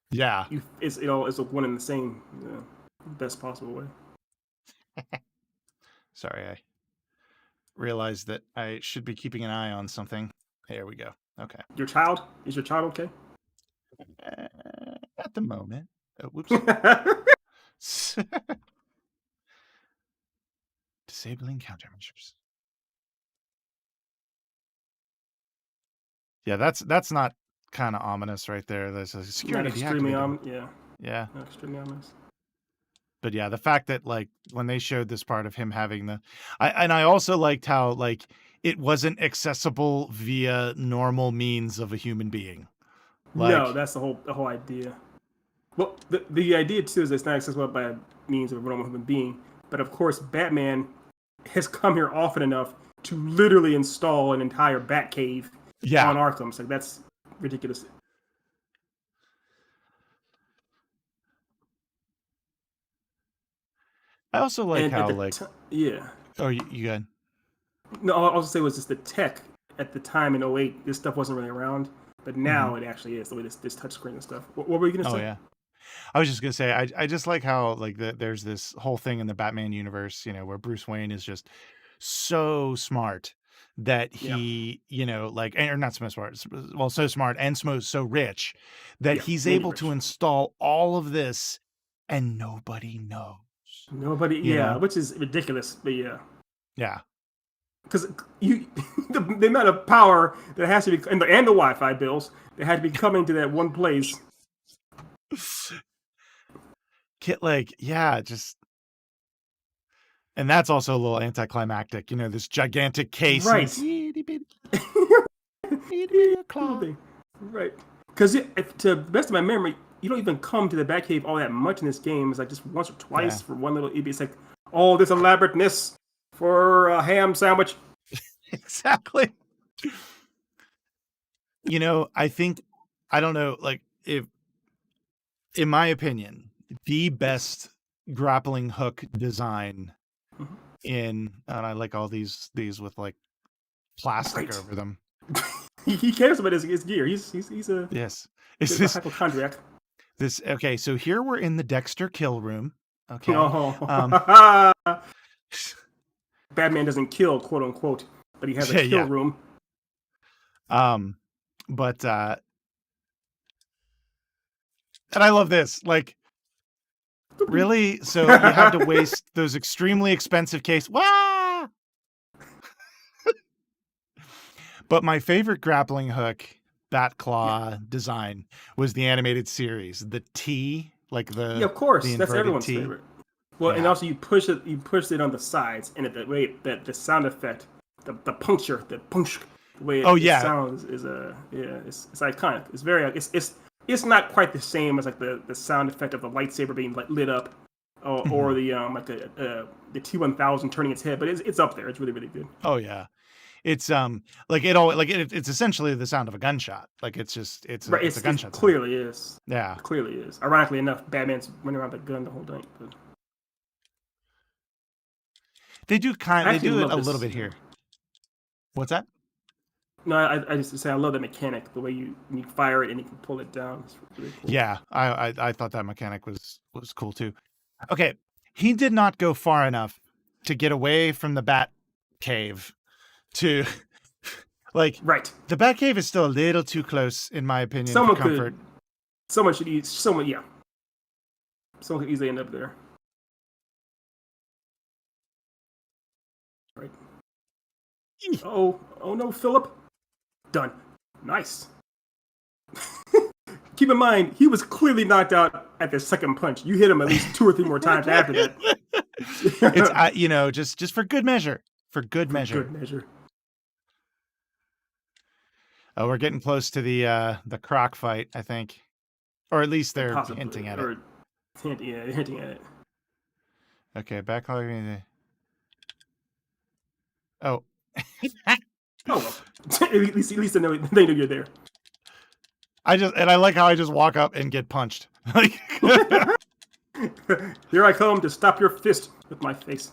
Yeah. it's a one in the same best possible way. Sorry, I realized that I should be keeping an eye on something. There we go. Okay. Your child is your child okay? Uh, at the moment. Oh, whoops. Disabling countermeasures. Yeah, that's not kind of ominous right there. There's a security Not extremely deactivated. yeah. Yeah. Not extremely ominous. But yeah, the fact that like when they showed this part of him having I also liked how like it wasn't accessible via normal means of a human being. No, Like, that's the whole idea. Well, the idea too is it's not accessible by means of a normal human being, but of course Batman has come here often enough to literally install an entire Batcave yeah, on Arkham. So that's ridiculous. I also like And at how the like yeah. oh you good. No, I'll also say was just the tech at the time in '08. This stuff wasn't really around, but now it actually is the way this touchscreen and stuff. What were you gonna say? Oh yeah. I was just gonna say I just like how like there's this whole thing in the Batman universe, you know, where Bruce Wayne is just so smart that Yeah, he, you know, like or not so smart, well, so smart and so rich that yeah, he's really able to rich. install all of this and nobody knows. Nobody, You yeah, know? which is ridiculous, but yeah, Yeah. because you the amount of power that has to be and the Wi-Fi bills that had to be coming to that one place. Like, yeah, just and that's also a little anticlimactic, you know, this gigantic case and Right. this itty bitty claw. Right. Because to the best of my memory, you don't even come to the Batcave all that much in this game. It's like just once or twice Yeah. for one little EB. It's like, all this elaborateness for a ham sandwich. Exactly. You know, I think I don't know, like if in my opinion, the best grappling hook design in and I like all these with like plastic Right. over them. He cares about his gear. He's a Yes. bit Is of a this hypochondriac. okay, so here we're in the Dexter kill room. Okay. Oh. Batman doesn't kill, quote unquote, but he has a kill yeah. room. But and I love this. Like really? So you had to waste those extremely expensive case. Wah! But my favorite grappling hook, Bat Claw design was the animated series. The T, like Yeah, of the course. That's inverted everyone's T. favorite. Well, and Yeah. also you push it on the sides, and the way that the sound effect, the puncture, the punch, the way Oh it yeah. sounds is it's iconic. It's very it's not quite the same as like the sound effect of the lightsaber being like lit up, or the like the T-1000 turning its head, but it's up there. It's really really good. Oh yeah. It's like it's essentially the sound of a gunshot. Like it's just it's Right, a gunshot. It clearly is. Yeah. It clearly is. Ironically enough, Batman's running around with a gun the whole time. But They do it a little bit here. What's that? No, I just say I love the mechanic, the way you fire it and you can pull it down. It's really cool. Yeah, I thought that mechanic was cool too. Okay, he did not go far enough to get away from the Bat Cave to like Right. the Bat Cave is still a little too close in my opinion Someone for comfort. Someone should eat. Someone could easily end up there. Right. Oh no, Philip. Done. Nice. Keep in mind, he was clearly knocked out at the second punch. You hit him at least 2 or 3 more times after that. It's you know, just for good measure. For good measure. Good measure. Oh, we're getting close to the croc fight, I think. Or at least they're hinting at it. Hinting at it. Okay, backlogging. Oh. Oh well. at least they know you're there. I like how I just walk up and get punched. Like here I come to stop your fist with my face.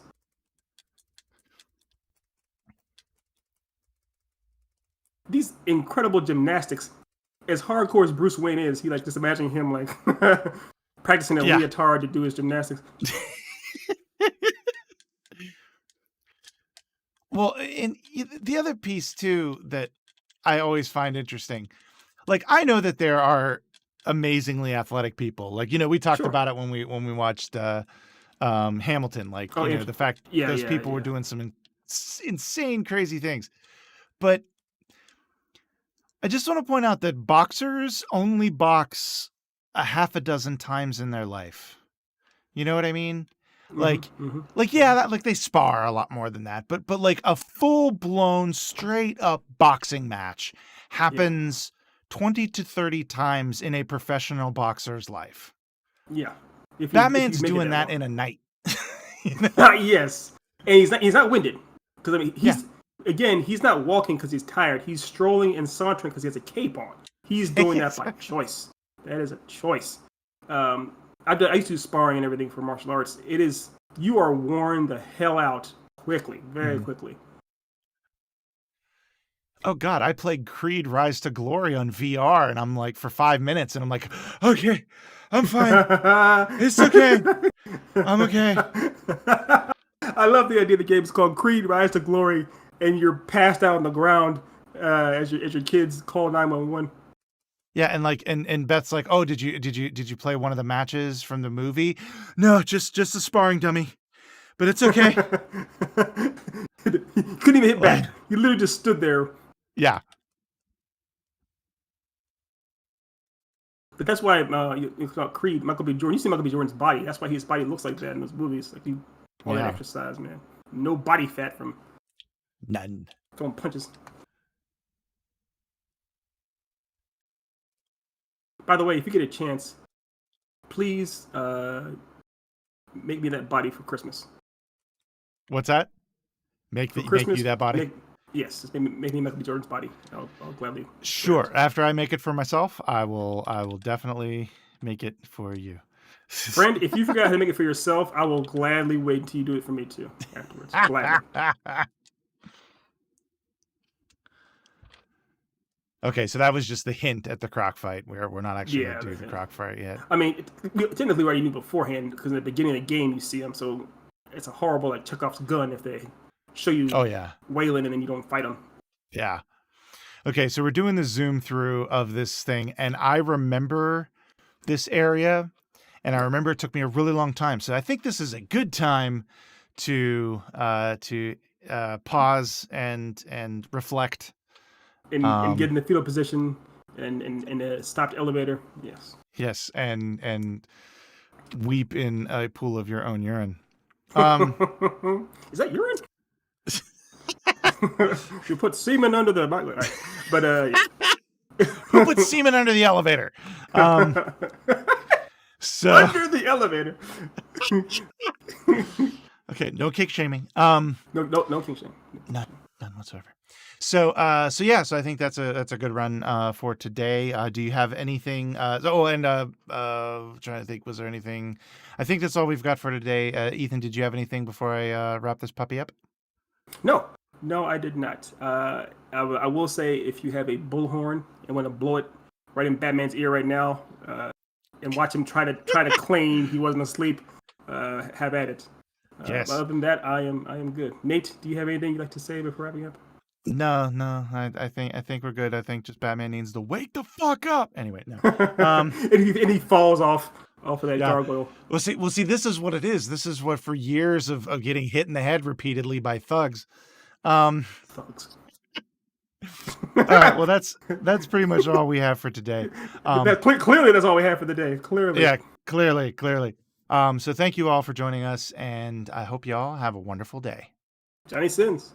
These incredible gymnastics, as hardcore as Bruce Wayne is, he like just imagining him like practicing a leotard to do his gymnastics. Well, and the other piece too that I always find interesting, like I know that there are amazingly athletic people. Like, we talked Sure. about it when we watched Hamilton. Like, the fact those people were doing some insane, crazy things. But I just want to point out that boxers only box a half a dozen times in their life. You know what I mean? Like, like they spar a lot more than that, but like a full blown straight up boxing match happens 20 to 30 times in a professional boxer's life. Yeah. That man's doing that in a night. Yes. And he's not winded. Because I mean, he's not walking because he's tired. He's strolling and sauntering because he has a cape on. He's doing that by choice. That is a choice. I used to do sparring and everything for martial arts. You are worn the hell out quickly, very quickly. Oh God, I played Creed Rise to Glory on VR, and I'm like, for 5 minutes, and I'm like, okay, I'm fine. It's okay. I'm okay. I love the idea the game's called Creed Rise to Glory, and you're passed out on the ground as your kids call 911. Yeah, and like, and Beth's like, oh, did you play one of the matches from the movie? No, just a sparring dummy, but it's okay. You couldn't even hit back. You literally just stood there. Yeah. But that's why it's called Creed. Michael B. Jordan. You see Michael B. Jordan's body. That's why his body looks like that in those movies. Like all that exercise, man. No body fat from none. Throwing punches. By the way, if you get a chance, please make me that body for Christmas. What's that? Make you that body? Yes, make me Michael B. Jordan's body. I'll gladly. Sure. After I make it for myself, I will definitely make it for you. Friend, if you forgot how to make it for yourself, I will gladly wait until you do it for me too afterwards. Gladly. Okay, so that was just the hint at the croc fight. We're not actually going to do the croc fight yet. I mean, technically, we already knew beforehand because in the beginning of the game you see him. So it's a horrible like Chekhov's gun if they show you. Waylon and then you don't fight him. Yeah. Okay, so we're doing the zoom through of this thing, and I remember this area, and I remember it took me a really long time. So I think this is a good time to pause and reflect. And get in the fetal position and a stopped elevator. Yes, and weep in a pool of your own urine. Is that urine? You put semen under the but who put semen under the elevator? So under the elevator. Okay, no kink shaming. No kink shaming. None whatsoever. So I think that's a good run for today. Do you have anything? Trying to think, was there anything? I think that's all we've got for today. Ethan, did you have anything before I wrap this puppy up? No, I did not. I will say if you have a bullhorn and want to blow it right in Batman's ear right now, and watch him try to claim he wasn't asleep, have at it. Yes. Other than that, I am good. Nate, do you have anything you'd like to say before wrapping up? No. I think we're good. I think just Batman needs to wake the fuck up. Anyway, no. And he falls off of that gargoyle. Well, see, this is what it is. This is what for years of getting hit in the head repeatedly by thugs. Thugs. All right. Well, that's pretty much all we have for today. Clearly, that's all we have for the day. Clearly. Yeah. Clearly. So thank you all for joining us, and I hope you all have a wonderful day. Johnny Sins.